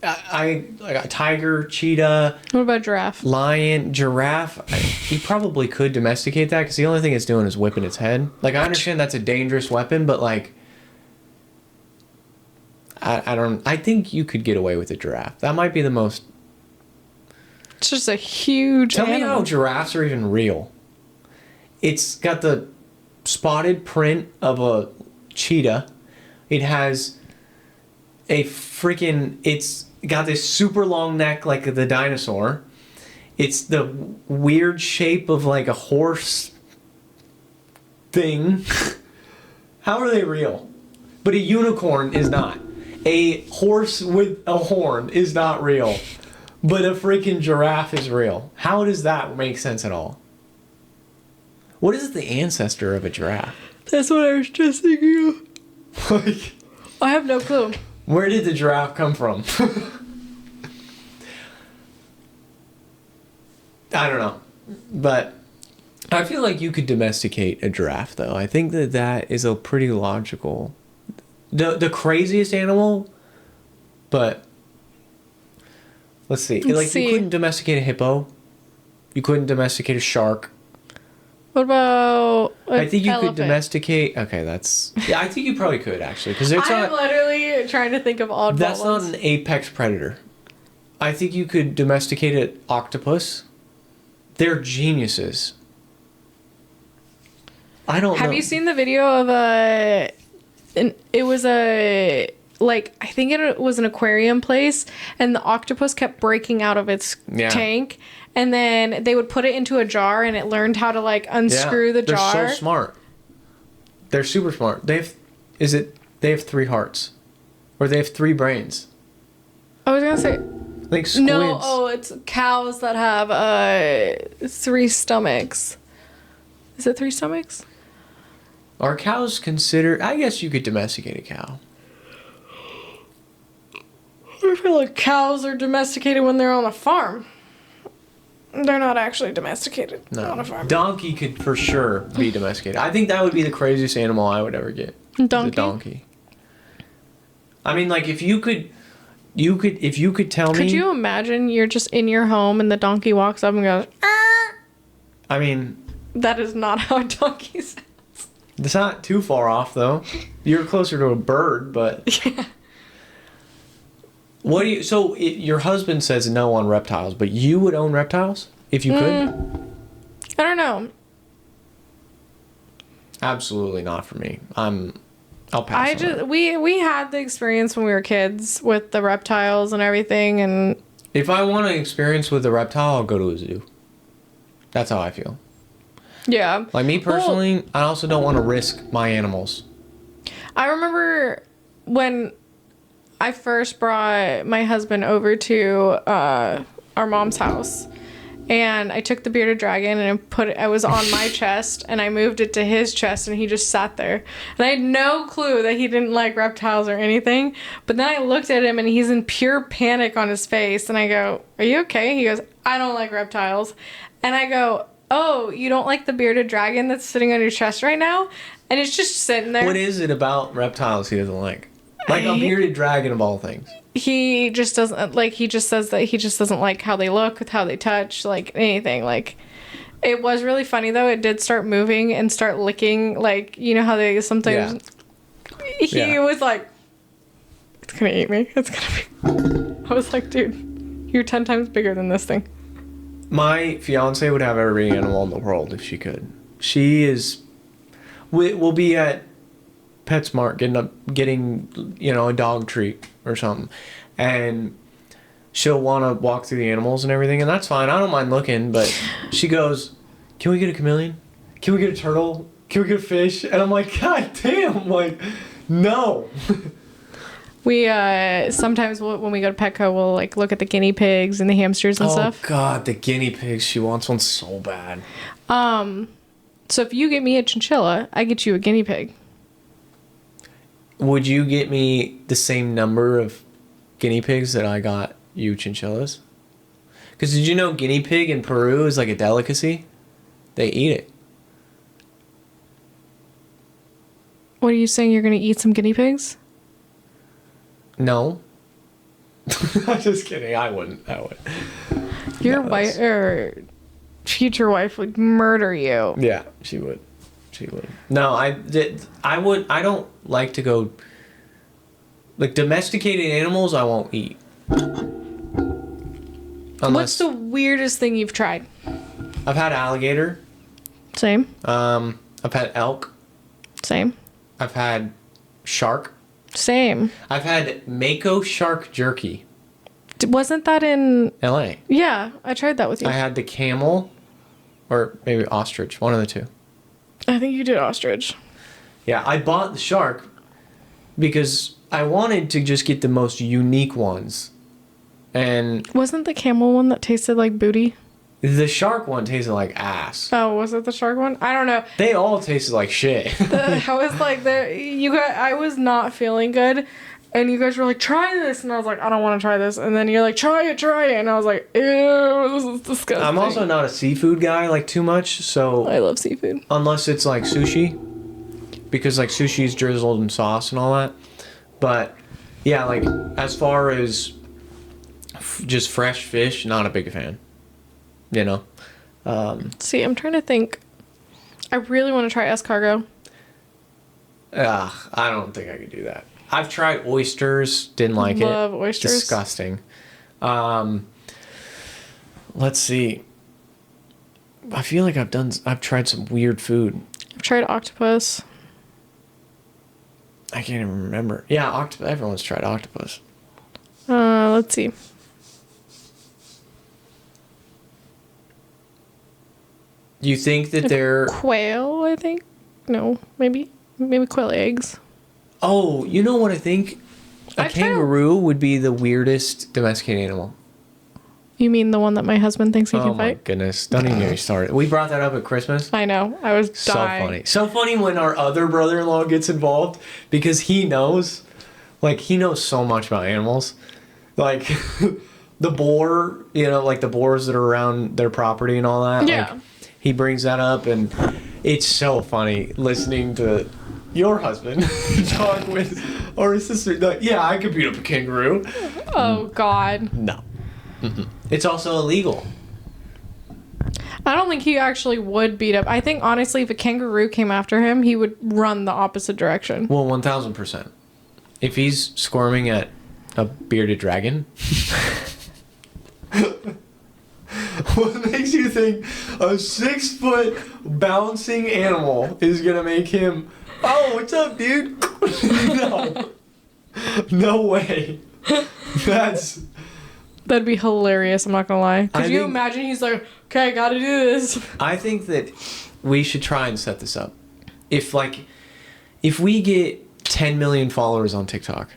Like a tiger, cheetah. What about giraffe? Lion, giraffe. He probably could domesticate that because the only thing it's doing is whipping its head. Like I understand that's a dangerous weapon, but like I think you could get away with a giraffe. That might be the most. It's just a huge. Tell animal. me how giraffes are even real. It's got the spotted print of a cheetah. It has it's got this super long neck like the dinosaur. It's the weird shape of like a horse thing. How are they real? But a unicorn is not. A horse with a horn is not real. But a freaking giraffe is real. How does that make sense at all? What is the ancestor of a giraffe? That's what I was just thinking of. Like, I have no clue. where did the giraffe come from? I don't know. But I feel like you could domesticate a giraffe, though. I think that is a pretty logical... The craziest animal, but... Let's see. You couldn't domesticate a hippo. You couldn't domesticate a shark. What about I think you elephant? could domesticate... Okay, that's... Yeah, I think you probably could, actually. Because I'm literally trying to think of oddball That's not ones. an apex predator. I think you could domesticate an octopus. They're geniuses. I don't know. Have you seen the video of I think it was an aquarium place, and the octopus kept breaking out of its tank, and then they would put it into a jar, and it learned how to like unscrew the jar. They're so smart. They're super smart. They have 3 hearts, or they have 3 brains. I was gonna say Like squids. no. It's cows that have 3 stomachs. Is it 3 stomachs? Are cows considered... I guess you could domesticate a cow. I feel like cows are domesticated when they're on a farm. They're not actually domesticated on a farm. Donkey could for sure be domesticated. I think that would be the craziest animal I would ever get. Donkey? The donkey. I mean, like, if you could tell me... Could you imagine you're just in your home and the donkey walks up and goes, ah! I mean... That is not how a donkey sounds. It's not too far off, though. You're closer to a bird, but... Yeah. Your husband says no on reptiles, but you would own reptiles if you could? I don't know. Absolutely not for me. I'll pass on that. We had the experience when we were kids with the reptiles and everything, and If I want an experience with a reptile, I'll go to a zoo. That's how I feel. yeah. Like me personally, I also don't want to risk my animals. I remember when I first brought my husband over to our mom's house, and I took the bearded dragon and I was on my chest, and I moved it to his chest, and he just sat there. And I had no clue that he didn't like reptiles or anything. But then I looked at him, and he's in pure panic on his face, and I go, "Are you okay?" He goes, "I don't like reptiles." And I go, "Oh, you don't like the bearded dragon that's sitting on your chest right now?" And it's just sitting there. What is it about reptiles he doesn't like? Like a bearded dragon of all things. He just doesn't like. He just says that he just doesn't like how they look, with how they touch, like anything. Like, it was really funny though. It did start moving and start licking. Like, you know how they sometimes. Yeah. He was like, "It's gonna eat me. It's gonna be." I was like, "Dude, you're 10 times bigger than this thing." My fiance would have every animal in the world if she could. She is... We'll be at PetSmart getting a dog treat or something, and she'll want to walk through the animals and everything, and that's fine. I don't mind looking, but she goes, "Can we get a chameleon? Can we get a turtle? Can we get a fish?" And I'm like, God damn, like, no. We sometimes when we go to Petco, we'll like look at the guinea pigs and the hamsters and stuff. Oh God, the guinea pigs. She wants one so bad. So if you get me a chinchilla, I get you a guinea pig. Would you get me the same number of guinea pigs that I got you chinchillas? Because did you know guinea pig in Peru is like a delicacy? They eat it. What are you saying? You're going to eat some guinea pigs? No. I'm just kidding. I wouldn't. Your wife or future wife would murder you. Yeah, she would. She would. No, I would. I don't like to go. Like domesticated animals, I won't eat. What's the weirdest thing you've tried? I've had alligator. Same. I've had elk. Same. I've had shark. Same. I've had Mako shark jerky. Wasn't that in L.A.? Yeah, I tried that with you. I had the camel, or maybe ostrich, one of the two. I think you did ostrich. Yeah, I bought the shark because I wanted to just get the most unique ones. And wasn't the camel one that tasted like booty? The shark one tasted like ass. Oh, was it the shark one? I don't know. They all tasted like shit. I was like, I was not feeling good, and you guys were like, try this, and I was like, I don't want to try this, and then you're like, try it, and I was like, ew, this is disgusting. I'm also not a seafood guy, like, too much, so... I love seafood. Unless it's, like, sushi, because, like, sushi's drizzled in sauce and all that, but, yeah, like, as far as just fresh fish, not a big fan. You know? See, I'm trying to think. I really want to try escargot. I don't think I could do that. I've tried oysters, didn't like it. Love oysters. Disgusting. Let's see. I feel like I've tried some weird food. I've tried octopus. I can't even remember. Yeah, octopus. Everyone's tried octopus. Let's see. You think that they're... Quail, I think? No, maybe quail eggs. Oh, you know what I think? A kangaroo would be the weirdest domesticated animal. You mean the one that my husband thinks he can fight? Oh my goodness. Don't even get me started. We brought that up at Christmas. I know. I was dying. So funny. So funny when our other brother-in-law gets involved because he knows so much about animals. Like, the boar, like the boars that are around their property and all that. Yeah. Like, he brings that up, and it's so funny listening to your husband talk with our sister. Like, yeah, I could beat up a kangaroo. Oh, God. No. It's also illegal. I don't think he actually would beat up. I think, honestly, if a kangaroo came after him, he would run the opposite direction. Well, 1,000%. If he's squirming at a bearded dragon... What makes you think a 6-foot bouncing animal is gonna make him? Oh, what's up, dude? No, no way. That'd be hilarious. I'm not gonna lie. Could you imagine? He's like, okay, I gotta do this. I think that we should try and set this up. If we get 10 million followers on TikTok.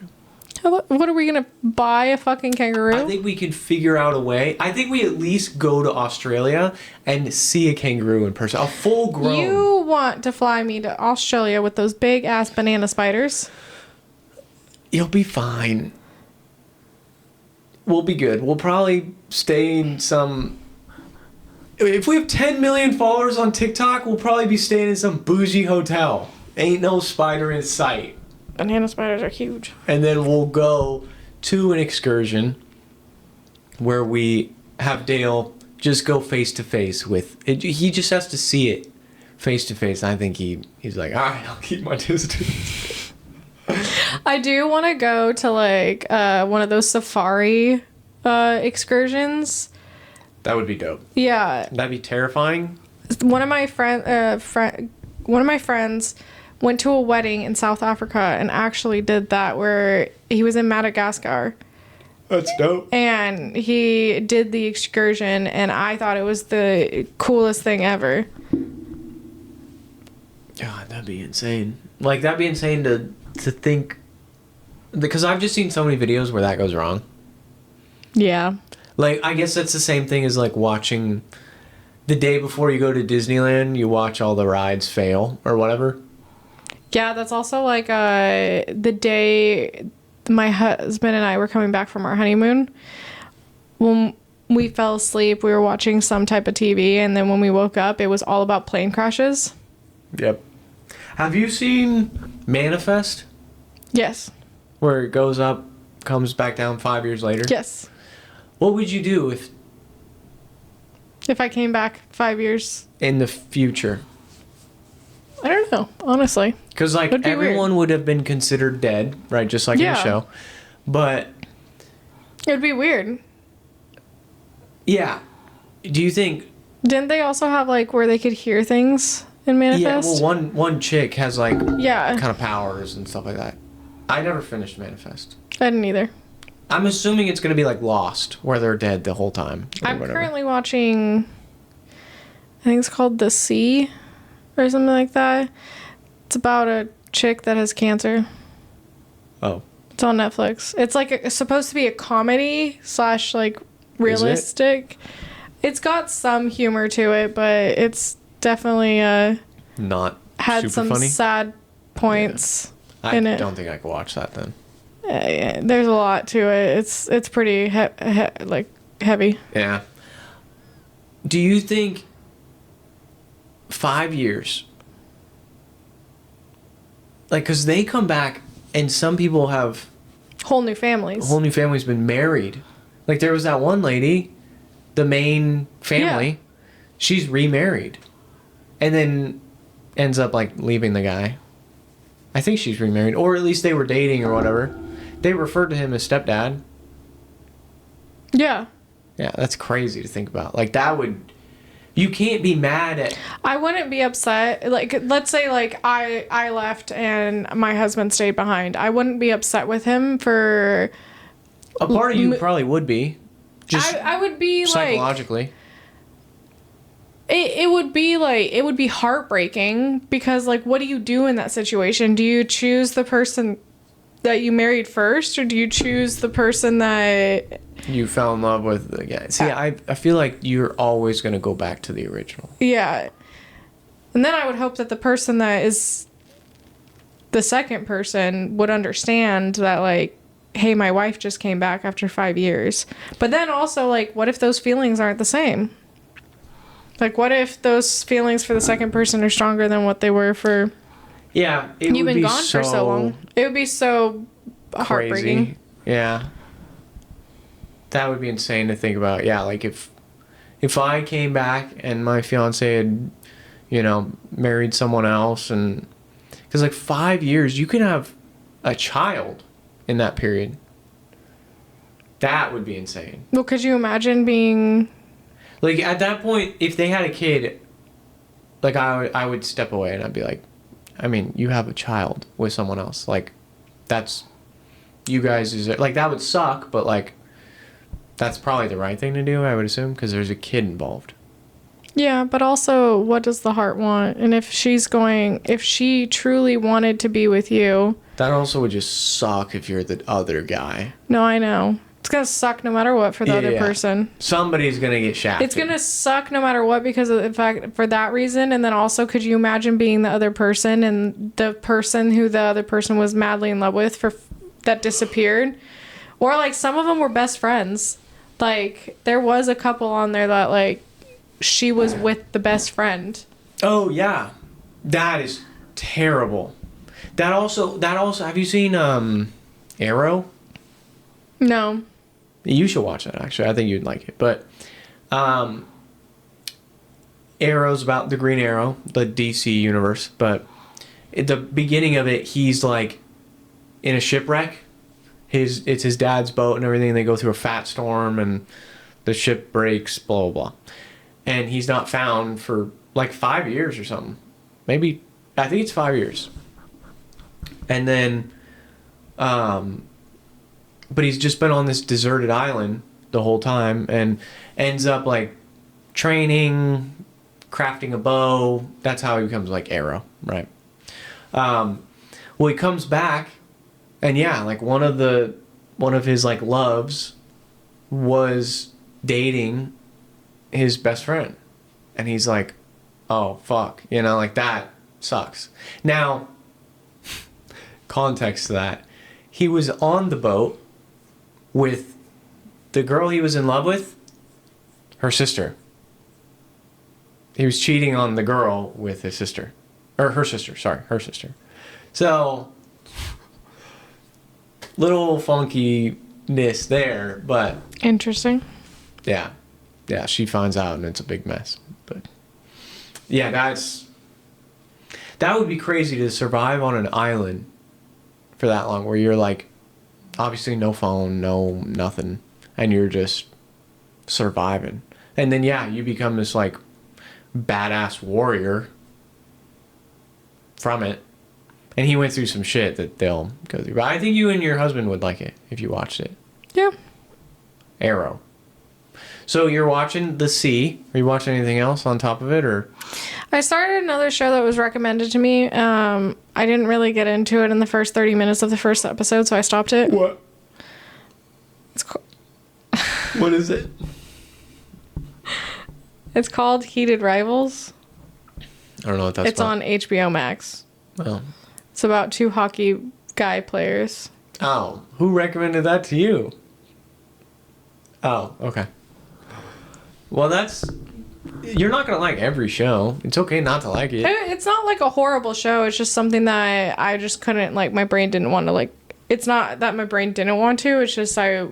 What are we gonna buy a fucking kangaroo? I think we could figure out a way. I think we at least go to Australia and see a kangaroo in person, a full grown. You want to fly me to Australia with those big ass banana spiders? You'll be fine. We'll be good. We'll probably stay in some. If we have 10 million followers on TikTok, we'll probably be staying in some bougie hotel. Ain't no spider in sight. Banana spiders are huge. And then we'll go to an excursion where we have Dale just go face to face with it. He just has to see it face to face. I think he's like, all right, I'll keep my distance. I do want to go to like one of those safari excursions. That would be dope. Yeah. That'd be terrifying. One of my friends went to a wedding in South Africa and actually did that, where he was in Madagascar. That's dope. And he did the excursion, and I thought it was the coolest thing ever. God, that'd be insane. Like, that'd be insane to think... Because I've just seen so many videos where that goes wrong. Yeah. Like, I guess that's the same thing as, like, watching... The day before you go to Disneyland, you watch all the rides fail, or whatever. Yeah, that's also, like, the day my husband and I were coming back from our honeymoon. When we fell asleep, we were watching some type of TV, and then when we woke up, it was all about plane crashes. Yep. Have you seen Manifest? Yes. Where it goes up, comes back down 5 years later? Yes. What would you do if I came back 5 years in the future? I don't know, honestly. Because, like, everyone would have been considered dead, right? Just like in the show. But... It would be weird. Yeah. Do you think... Didn't they also have, like, where they could hear things in Manifest? Yeah, well, one chick has, like, yeah, kind of powers and stuff like that. I never finished Manifest. I didn't either. I'm assuming it's going to be like Lost, where they're dead the whole time. I'm currently watching, I think it's called The Sea or something like that. It's about a chick that has cancer. Oh. It's on Netflix. It's like it's supposed to be a comedy / like realistic. It's got some humor to it, but it's definitely not had super some funny. Sad points in it. I don't think I could watch that then. Yeah, there's a lot to it. It's pretty like heavy. Yeah. Do you think 5 years? Like, because they come back, and some people have whole new families been married. Like, there was that one lady, the main family, she's remarried, and then ends up like leaving the guy. I think she's remarried, or at least they were dating or whatever. They referred to him as stepdad. Yeah. Yeah, that's crazy to think about. Like, that would... You can't be mad at... I wouldn't be upset. Like, let's say, like, I left and my husband stayed behind. I wouldn't be upset with him for... A part of you probably would be. Just I would be, psychologically. It would be, like... It would be heartbreaking because, like, what do you do in that situation? Do you choose the person that you married first, or do you choose the person that you fell in love with? The guy? See, I feel like you're always going to go back to the original. Yeah. And then I would hope that the person that is the second person would understand that, like, hey, my wife just came back after 5 years. But then also, like, what if those feelings aren't the same? Like, what if those feelings for the second person are stronger than what they were for... Yeah, you've been gone for so long. It would be so heartbreaking. Crazy. Yeah. That would be insane to think about. Yeah, like if I came back and my fiance had, married someone else, and because like 5 years, you can have a child in that period. That would be insane. Well, could you imagine being... Like, at that point, if they had a kid, like, I would step away and I'd be like, I mean, you have a child with someone else. Like, that's... You guys... Like, that would suck, but, like, that's probably the right thing to do, I would assume, because there's a kid involved. Yeah, but also, what does the heart want? And if she truly wanted to be with you... That also would just suck if you're the other guy. No, I know. It's going to suck no matter what for the other person. Somebody's going to get shafted. It's going to suck no matter what because of the fact for that reason. And then also, could you imagine being the other person and the person who the other person was madly in love with that disappeared? Or, like, some of them were best friends. Like, there was a couple on there that, like, she was with the best friend. Oh, yeah. That is terrible. That also, have you seen Arrow? No. You should watch that, actually. I think you'd like it. But Arrow's about the Green Arrow, the DC universe. But at the beginning of it, he's, like, in a shipwreck. It's his dad's boat and everything. They go through a fat storm, and the ship breaks, blah, blah, blah. And he's not found for, like, 5 years or something. Maybe, I think it's 5 years. And then, but he's just been on this deserted island the whole time and ends up like training, crafting a bow. That's how he becomes like Arrow, right? Well, he comes back, and yeah, like one of his like loves was dating his best friend, and he's like, oh fuck, like that sucks. Now, context to that, he was on the boat with the girl he was in love with, her sister. He was cheating on the girl with his sister. Or her sister, sorry, her sister. So, little funkiness there, but... Interesting. Yeah. Yeah, she finds out and it's a big mess. But, yeah, that would be crazy to survive on an island for that long, where you're like, obviously no phone, no nothing, and you're just surviving. And then, yeah, you become this, like, badass warrior from it. And he went through some shit that they'll go through. But I think you and your husband would like it if you watched it. Yeah. Arrow. So you're watching The Sea. Are you watching anything else on top of it, or? I started another show that was recommended to me. I didn't really get into it in the first 30 minutes of the first episode, so I stopped it. What? It's What is it? It's called Heated Rivals. I don't know what that's It's on HBO Max. Oh. It's about two hockey guy players. Oh. Who recommended that to you? Oh, okay. Well, you're not going to like every show. It's okay not to like it. It's not like a horrible show. It's just something that I just couldn't, like, my brain didn't want to, like, it's not that my brain didn't want to. It's just I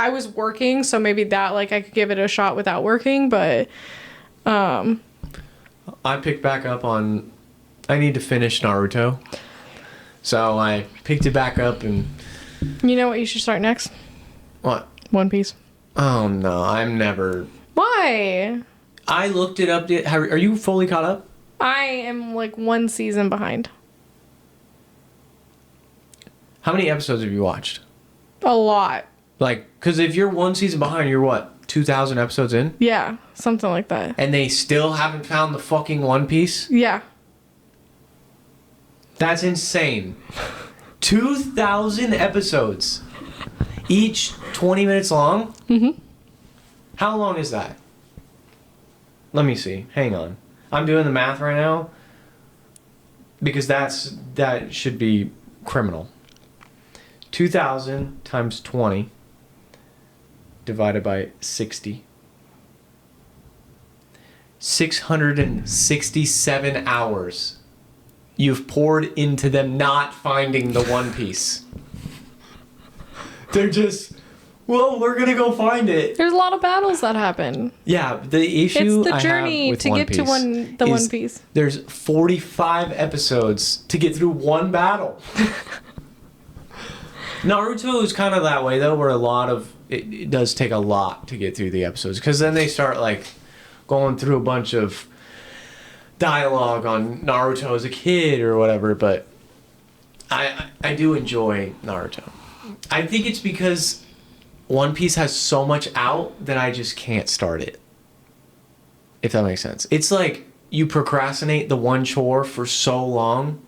was working, so maybe that, like, I could give it a shot without working, but... I picked back up on... I need to finish Naruto. So I picked it back up and... You know what you should start next? What? One Piece. Oh, no. I'm never... Why? I looked it up. Are you fully caught up? I am, like, one season behind. How many episodes have you watched? A lot. Like, because if you're one season behind, you're what, 2,000 episodes in? Yeah, something like that. And they still haven't found the fucking One Piece? Yeah. That's insane. 2,000 episodes. Each 20 minutes long? Mm-hmm. How long is that? Let me see. Hang on. I'm doing the math right now. Because that should be criminal. 2,000 times 20 divided by 60. 667 hours you've poured into them not finding the One Piece. They're just, well, we're gonna go find it. There's a lot of battles that happen. Yeah, the issue it's the I journey have with to One get Piece to the One Piece. There's 45 episodes to get through one battle. Naruto is kind of that way though, where it does take a lot to get through the episodes, because then they start like going through a bunch of dialogue on Naruto as a kid or whatever. But I do enjoy Naruto. I think it's because One Piece has so much out that I just can't start it. If that makes sense. It's like you procrastinate the one chore for so long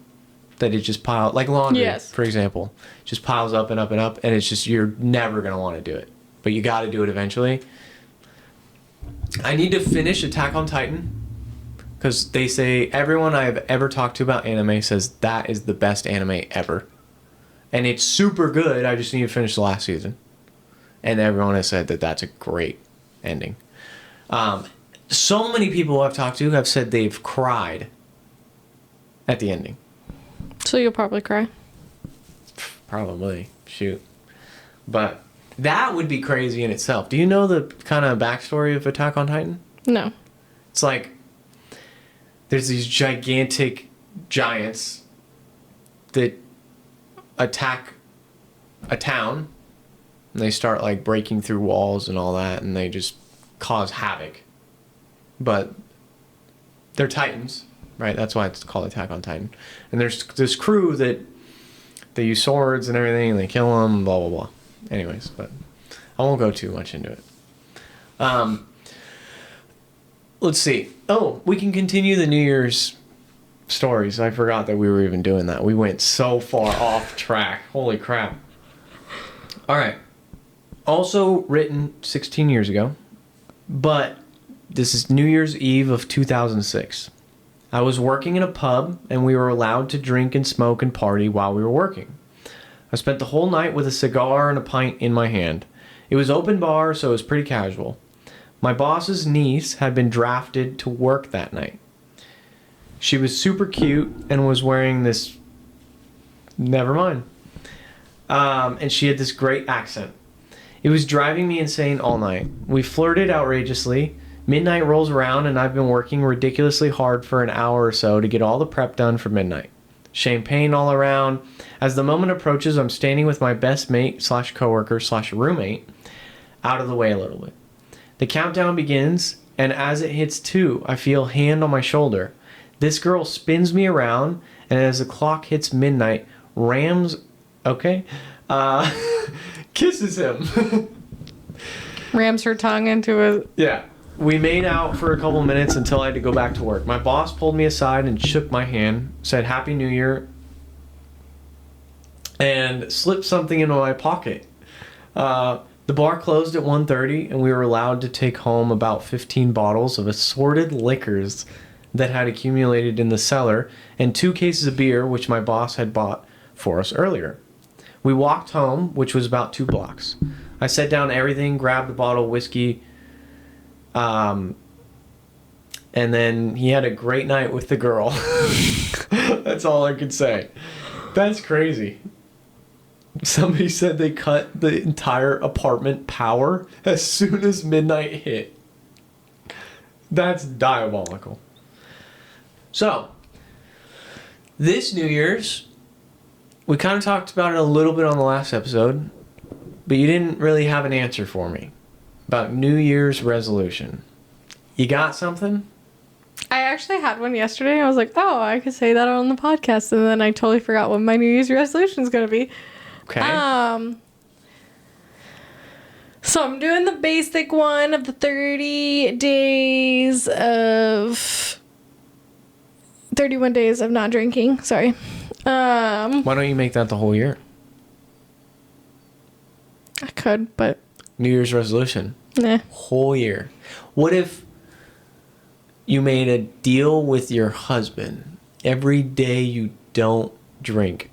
that it just piles, like laundry, yes, for example, just piles up and up and up, and it's just, you're never going to want to do it. But you got to do it eventually. I need to finish Attack on Titan, because they say, everyone I've ever talked to about anime says that is the best anime ever. And it's super good, I just need to finish the last season. And everyone has said that that's a great ending. So many people I've talked to have said they've cried at the ending. So you'll probably cry. Probably. Shoot. But that would be crazy in itself. Do you know the kind of backstory of Attack on Titan? No. It's like there's these gigantic giants that attack a town, and they start like breaking through walls and all that, and they just cause havoc. But they're titans, right? That's why it's called Attack on Titan. And there's this crew that They use swords and everything, and they kill them, blah, blah, blah. Anyways, but I won't go too much into it. Let's see. Oh, we can continue the New Year's stories. I forgot that we were even doing that. We went so far off track. Holy crap. All right. Also written 16 years ago, but this is New Year's Eve of 2006. I was working in a pub, and we were allowed to drink and smoke and party while we were working. I spent the whole night with a cigar and a pint in my hand. It was open bar, so it was pretty casual. My boss's niece had been drafted to work that night. She was super cute and was wearing this... Never mind. And she had this great accent. It was driving me insane all night. We flirted outrageously. Midnight rolls around, and I've been working ridiculously hard for an hour or so to get all the prep done for midnight. Champagne all around. As the moment approaches, I'm standing with my best mate / coworker / roommate out of the way a little bit. The countdown begins, and as it hits 2, I feel a hand on my shoulder. This girl spins me around, and as the clock hits midnight, kisses him. Rams her tongue into a... Yeah. We made out for a couple minutes until I had to go back to work. My boss pulled me aside and shook my hand, said Happy New Year, and slipped something into my pocket. The bar closed at 1:30, and we were allowed to take home about 15 bottles of assorted liquors that had accumulated in the cellar, and 2 cases of beer, which my boss had bought for us earlier. We walked home, which was about 2 blocks. I set down everything, grabbed a bottle of whiskey, and then he had a great night with the girl. That's all I could say. That's crazy. Somebody said they cut the entire apartment power as soon as midnight hit. That's diabolical. So, this New Year's, we kind of talked about it a little bit on the last episode, but you didn't really have an answer for me about New Year's resolution. You got something? I actually had one yesterday. I was like, oh, I could say that on the podcast. And then I totally forgot what my New Year's resolution is going to be. Okay. So I'm doing the basic one of the 30 days of... 31 days of not drinking. Sorry. Why don't you make that the whole year? I could, but... New Year's resolution. Nah. Whole year. What if you made a deal with your husband? Every day you don't drink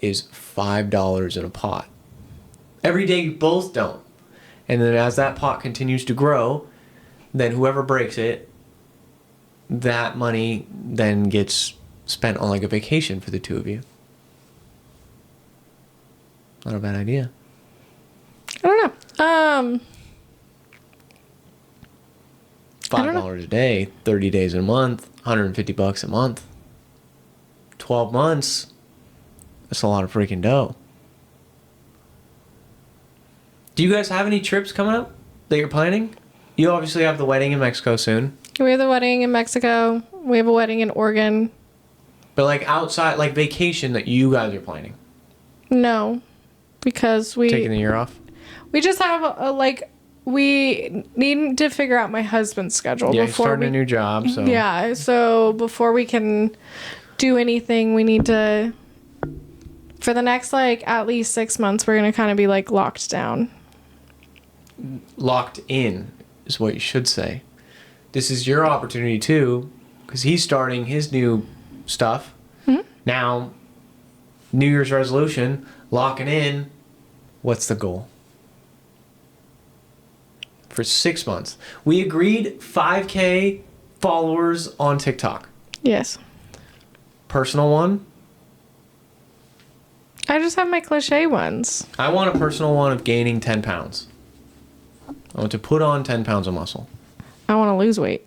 is $5 in a pot. Every day you both don't. And then as that pot continues to grow, then whoever breaks it, that money then gets spent on like a vacation for the two of you. Not a bad idea. I don't know. $5 a day, 30 days a month, $150 a month. 12 months. That's a lot of freaking dough. Do you guys have any trips coming up that you're planning? You obviously have the wedding in Mexico soon. We have the wedding in Mexico. We have a wedding in Oregon. But like outside, like vacation that you guys are planning. No, because we... Taking the year off? We just have we need to figure out my husband's schedule. Yeah, before he's starting a new job, so... Yeah, so before we can do anything, we need to... For the next, at least 6 months, we're going to kind of be, locked down. Locked in is what you should say. This is your opportunity, too, because he's starting his new stuff. Mm-hmm. Now, New Year's resolution, locking in. What's the goal? For 6 months. We agreed 5K followers on TikTok. Yes. Personal one? I just have my cliche ones. I want a personal one of gaining 10 pounds. I want to put on 10 pounds of muscle. I want to lose weight.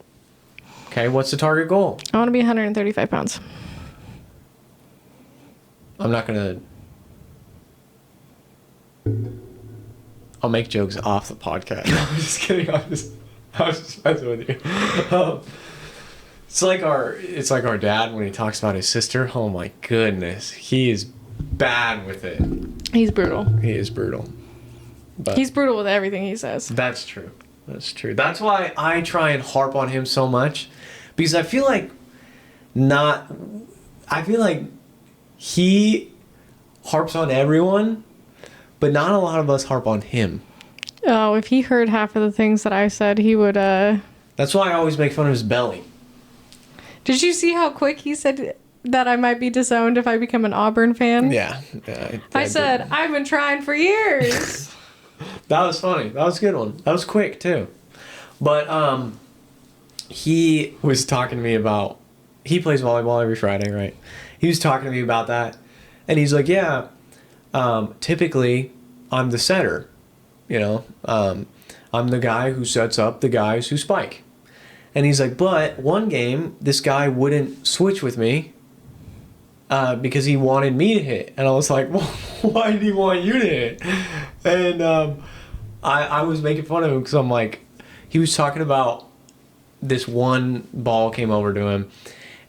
Okay, what's the target goal? I want to be 135 pounds. I'm not going to... I'll make jokes off the podcast. No, I'm just kidding. I was just messing with you. It's like our dad when he talks about his sister. Oh my goodness. He is bad with it. He's brutal. He is brutal. But He's brutal with everything he says. that's true. That's true. That's why I try and harp on him so much, because I feel like he harps on everyone, but not a lot of us harp on him. Oh, if he heard half of the things that I said, he would, That's why I always make fun of his belly. Did you see how quick he said that I might be disowned if I become an Auburn fan? Yeah. I said, I've been trying for years. That was funny. That was a good one. That was quick, too. But, he was talking to me about, he plays volleyball every Friday, right? He was talking to me about that. And he's like, yeah, typically I'm the setter, you know? I'm the guy who sets up the guys who spike. And he's like, but one game, this guy wouldn't switch with me because he wanted me to hit. And I was like, well, why did he want you to hit? And I was making fun of him because I'm like, he was talking about this one ball came over to him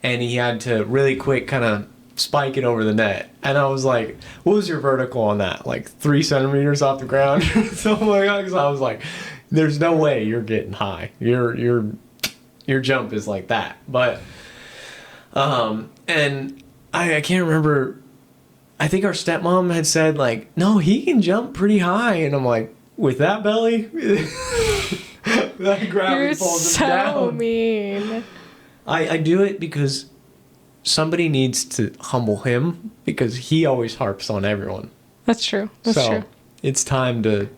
and he had to really quick kind of spike it over the net. And I was like, what was your vertical on that? Like 3 centimeters off the ground? Something like that. Because I was like, there's no way you're getting high. Your jump is like that. But, and I can't remember. I think our stepmom had said like, no, he can jump pretty high. And I'm like, with that belly, that gravity You're pulls him so down. mean. I do it because somebody needs to humble him because he always harps on everyone. That's true. That's true. It's time to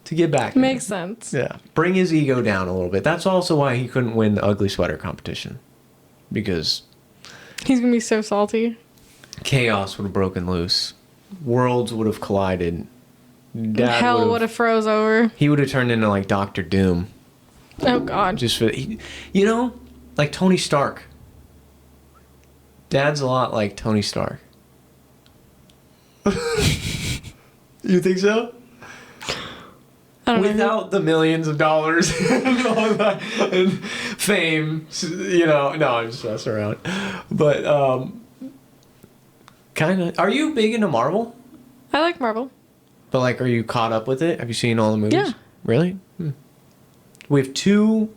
get back. Makes sense. Yeah. Bring his ego down a little bit. That's also why he couldn't win the ugly sweater competition. Because He's going to be so salty. chaos would have broken loose. Worlds would have collided. Hell would have froze over. He would have turned into like Dr. Doom. Oh, God. Just for, you know, like Tony Stark. Dad's a lot like Tony Stark. You think so? I don't know. Without the millions of dollars and all that and fame, you know. No, I'm just messing around. But kind of. Are you big into Marvel? I like Marvel. But like, are you caught up with it? Have you seen all the movies? Yeah. Really? We have two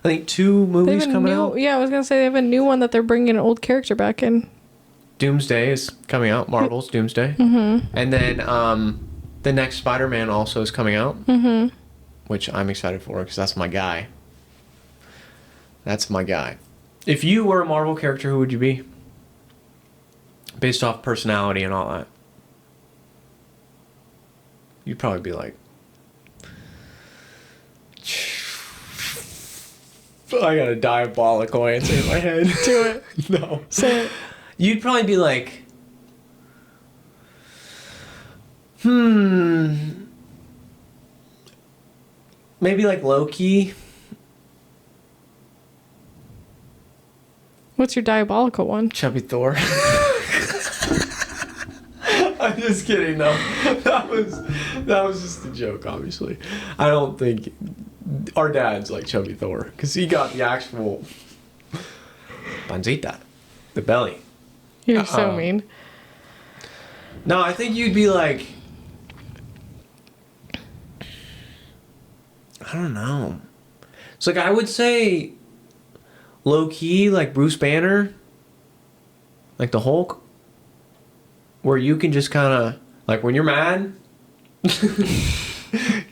movies coming out. Yeah, I was going to say they have a new one that they're bringing an old character back in. Doomsday is coming out. Marvel's Doomsday. Mm-hmm. And then the next Spider-Man also is coming out. Mm-hmm. Which I'm excited for because that's my guy. That's my guy. If you were a Marvel character, who would you be? Based off personality and all that. You'd probably be like... I got a diabolical answer in my head. Do it. No. Say it. You'd probably be like... Maybe like Loki. What's your diabolical one? Chubby Thor. I'm just kidding, no. That was just a joke, obviously. I don't think our dad's like Chubby Thor because he got the actual pancita, the belly. You're so mean. No, I think you'd be like, I don't know. It's like I would say low key like Bruce Banner, like the Hulk, where you can just kind of like when you're mad,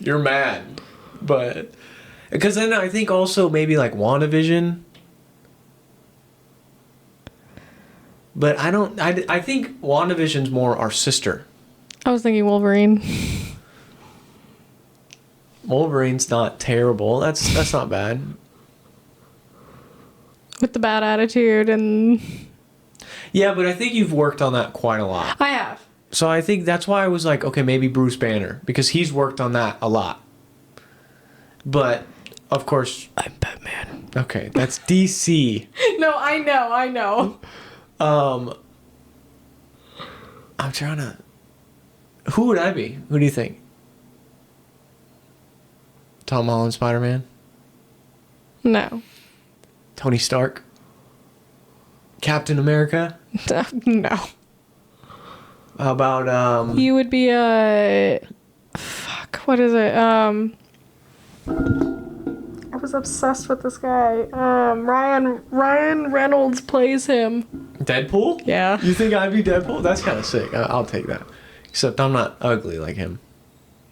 you're mad. But because then I think also maybe like WandaVision. But I think WandaVision's more our sister. I was thinking Wolverine. Wolverine's not terrible. That's not bad. With the bad attitude and... Yeah, but I think you've worked on that quite a lot. I have. So I think that's why I was like, okay, maybe Bruce Banner. Because he's worked on that a lot. But, of course... I'm Batman. Okay, that's DC. No, I know. I'm trying to... Who would I be? Who do you think? Tom Holland Spider-Man? No. Tony Stark? Captain America? No. How about You would be a... Fuck, what is it? I was obsessed with this guy. Ryan Reynolds plays him. Deadpool? Yeah. You think I'd be Deadpool? That's kind of sick. I'll take that. Except I'm not ugly like him.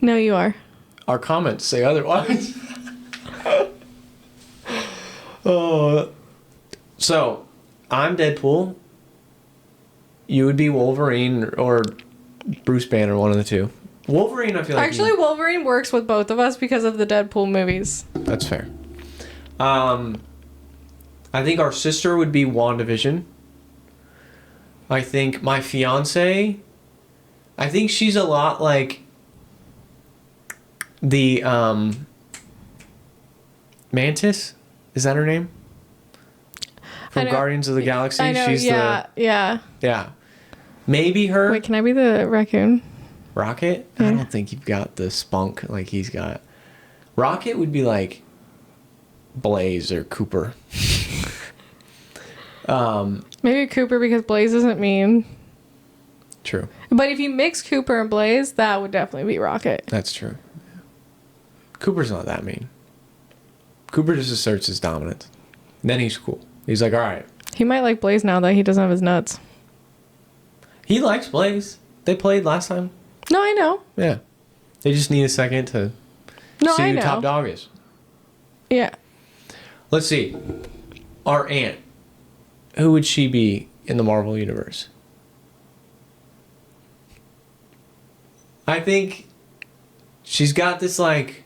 No, you are. Our comments say otherwise. So, I'm Deadpool. You would be Wolverine or Bruce Banner, one of the two. Wolverine, I feel like. Actually, Wolverine works with both of us because of the Deadpool movies. That's fair. I think our sister would be WandaVision. I think my fiance, I think she's a lot like the Mantis. Is that her name? From Guardians of the Galaxy. I know, She's yeah. Maybe her. Wait, can I be the raccoon? Rocket? Yeah. I don't think you've got the spunk like he's got. Rocket would be like Blaze or Cooper. Maybe Cooper because Blaze isn't mean. True. But if you mix Cooper and Blaze, that would definitely be Rocket. That's true. Cooper's not that mean. Cooper just asserts his dominance. Then he's cool. He's like, all right. He might like Blaze now that he doesn't have his nuts. He likes Blaze. They played last time. No, I know. Yeah. They just need a second to see who top dog is. Yeah. Let's see. Our aunt. Who would she be in the Marvel Universe? I think she's got this like...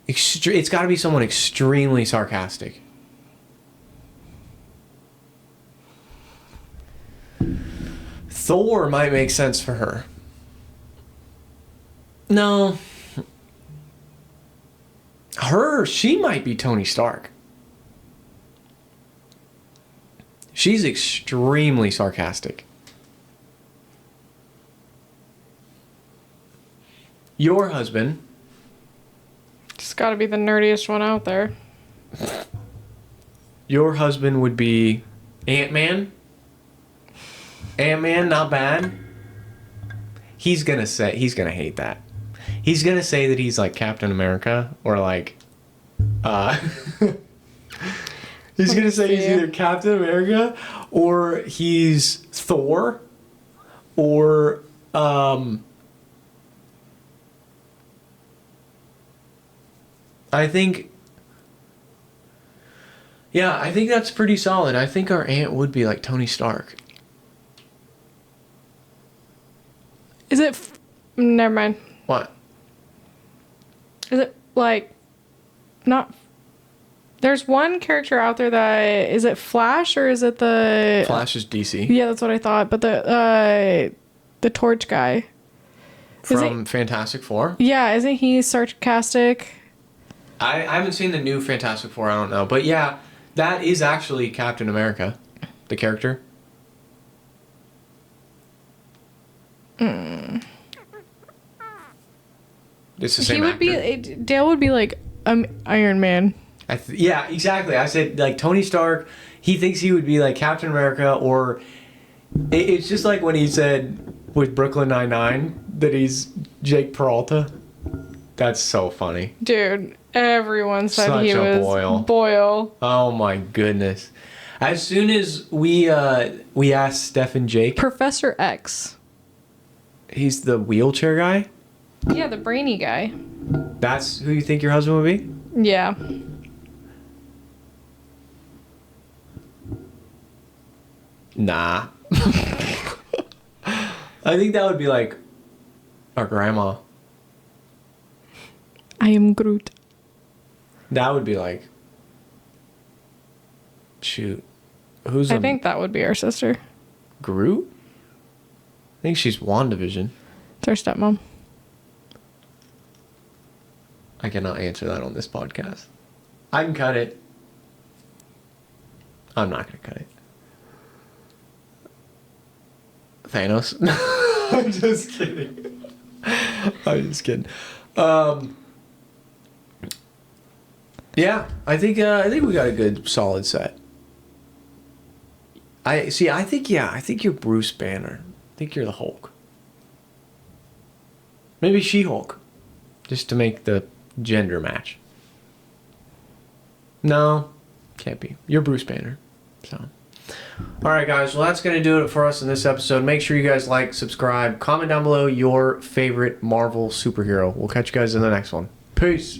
it's got to be someone extremely sarcastic. Thor might make sense for her. No. She might be Tony Stark. She's extremely sarcastic. Your husband. It's got to be the nerdiest one out there. Your husband would be Ant-Man. Ant-Man, not bad. He's gonna hate that. He's gonna say that he's like Captain America or like he's gonna say he's either Captain America or he's Thor or I think that's pretty solid. I think our aunt would be like Tony Stark. Is it... Never mind. What? Is it, like... Not... There's one character out there that... Is it Flash or is it the... Flash is DC. Yeah, that's what I thought. But the Torch guy. From Fantastic Four? Yeah, isn't he sarcastic? I haven't seen the new Fantastic Four, I don't know. But yeah, that is actually Captain America, the character. It's the same actor. Dale would be like Iron Man. Yeah, exactly. I said like Tony Stark, he thinks he would be like Captain America or... It's just like when he said with Brooklyn Nine-Nine that he's Jake Peralta. That's so funny. Dude, everyone said Such he was Boyle. Oh my goodness. As soon as we asked Steph and Jake... Professor X. He's the wheelchair guy? Yeah, the brainy guy. That's who you think your husband would be? Yeah. Nah. I think that would be like our grandma. I am Groot. That would be like... Shoot. I think that would be our sister. Groot? I think she's WandaVision. It's our stepmom. I cannot answer that on this podcast. I can cut it. I'm not going to cut it. Thanos? I'm just kidding. I'm just kidding. Yeah, I think we got a good solid set. I think you're Bruce Banner. think you're the Hulk. Maybe She-Hulk. Just to make the gender match. No, can't be. You're Bruce Banner. So, all right, guys. Well, that's going to do it for us in this episode. Make sure you guys like, subscribe, comment down below your favorite Marvel superhero. We'll catch you guys in the next one. Peace.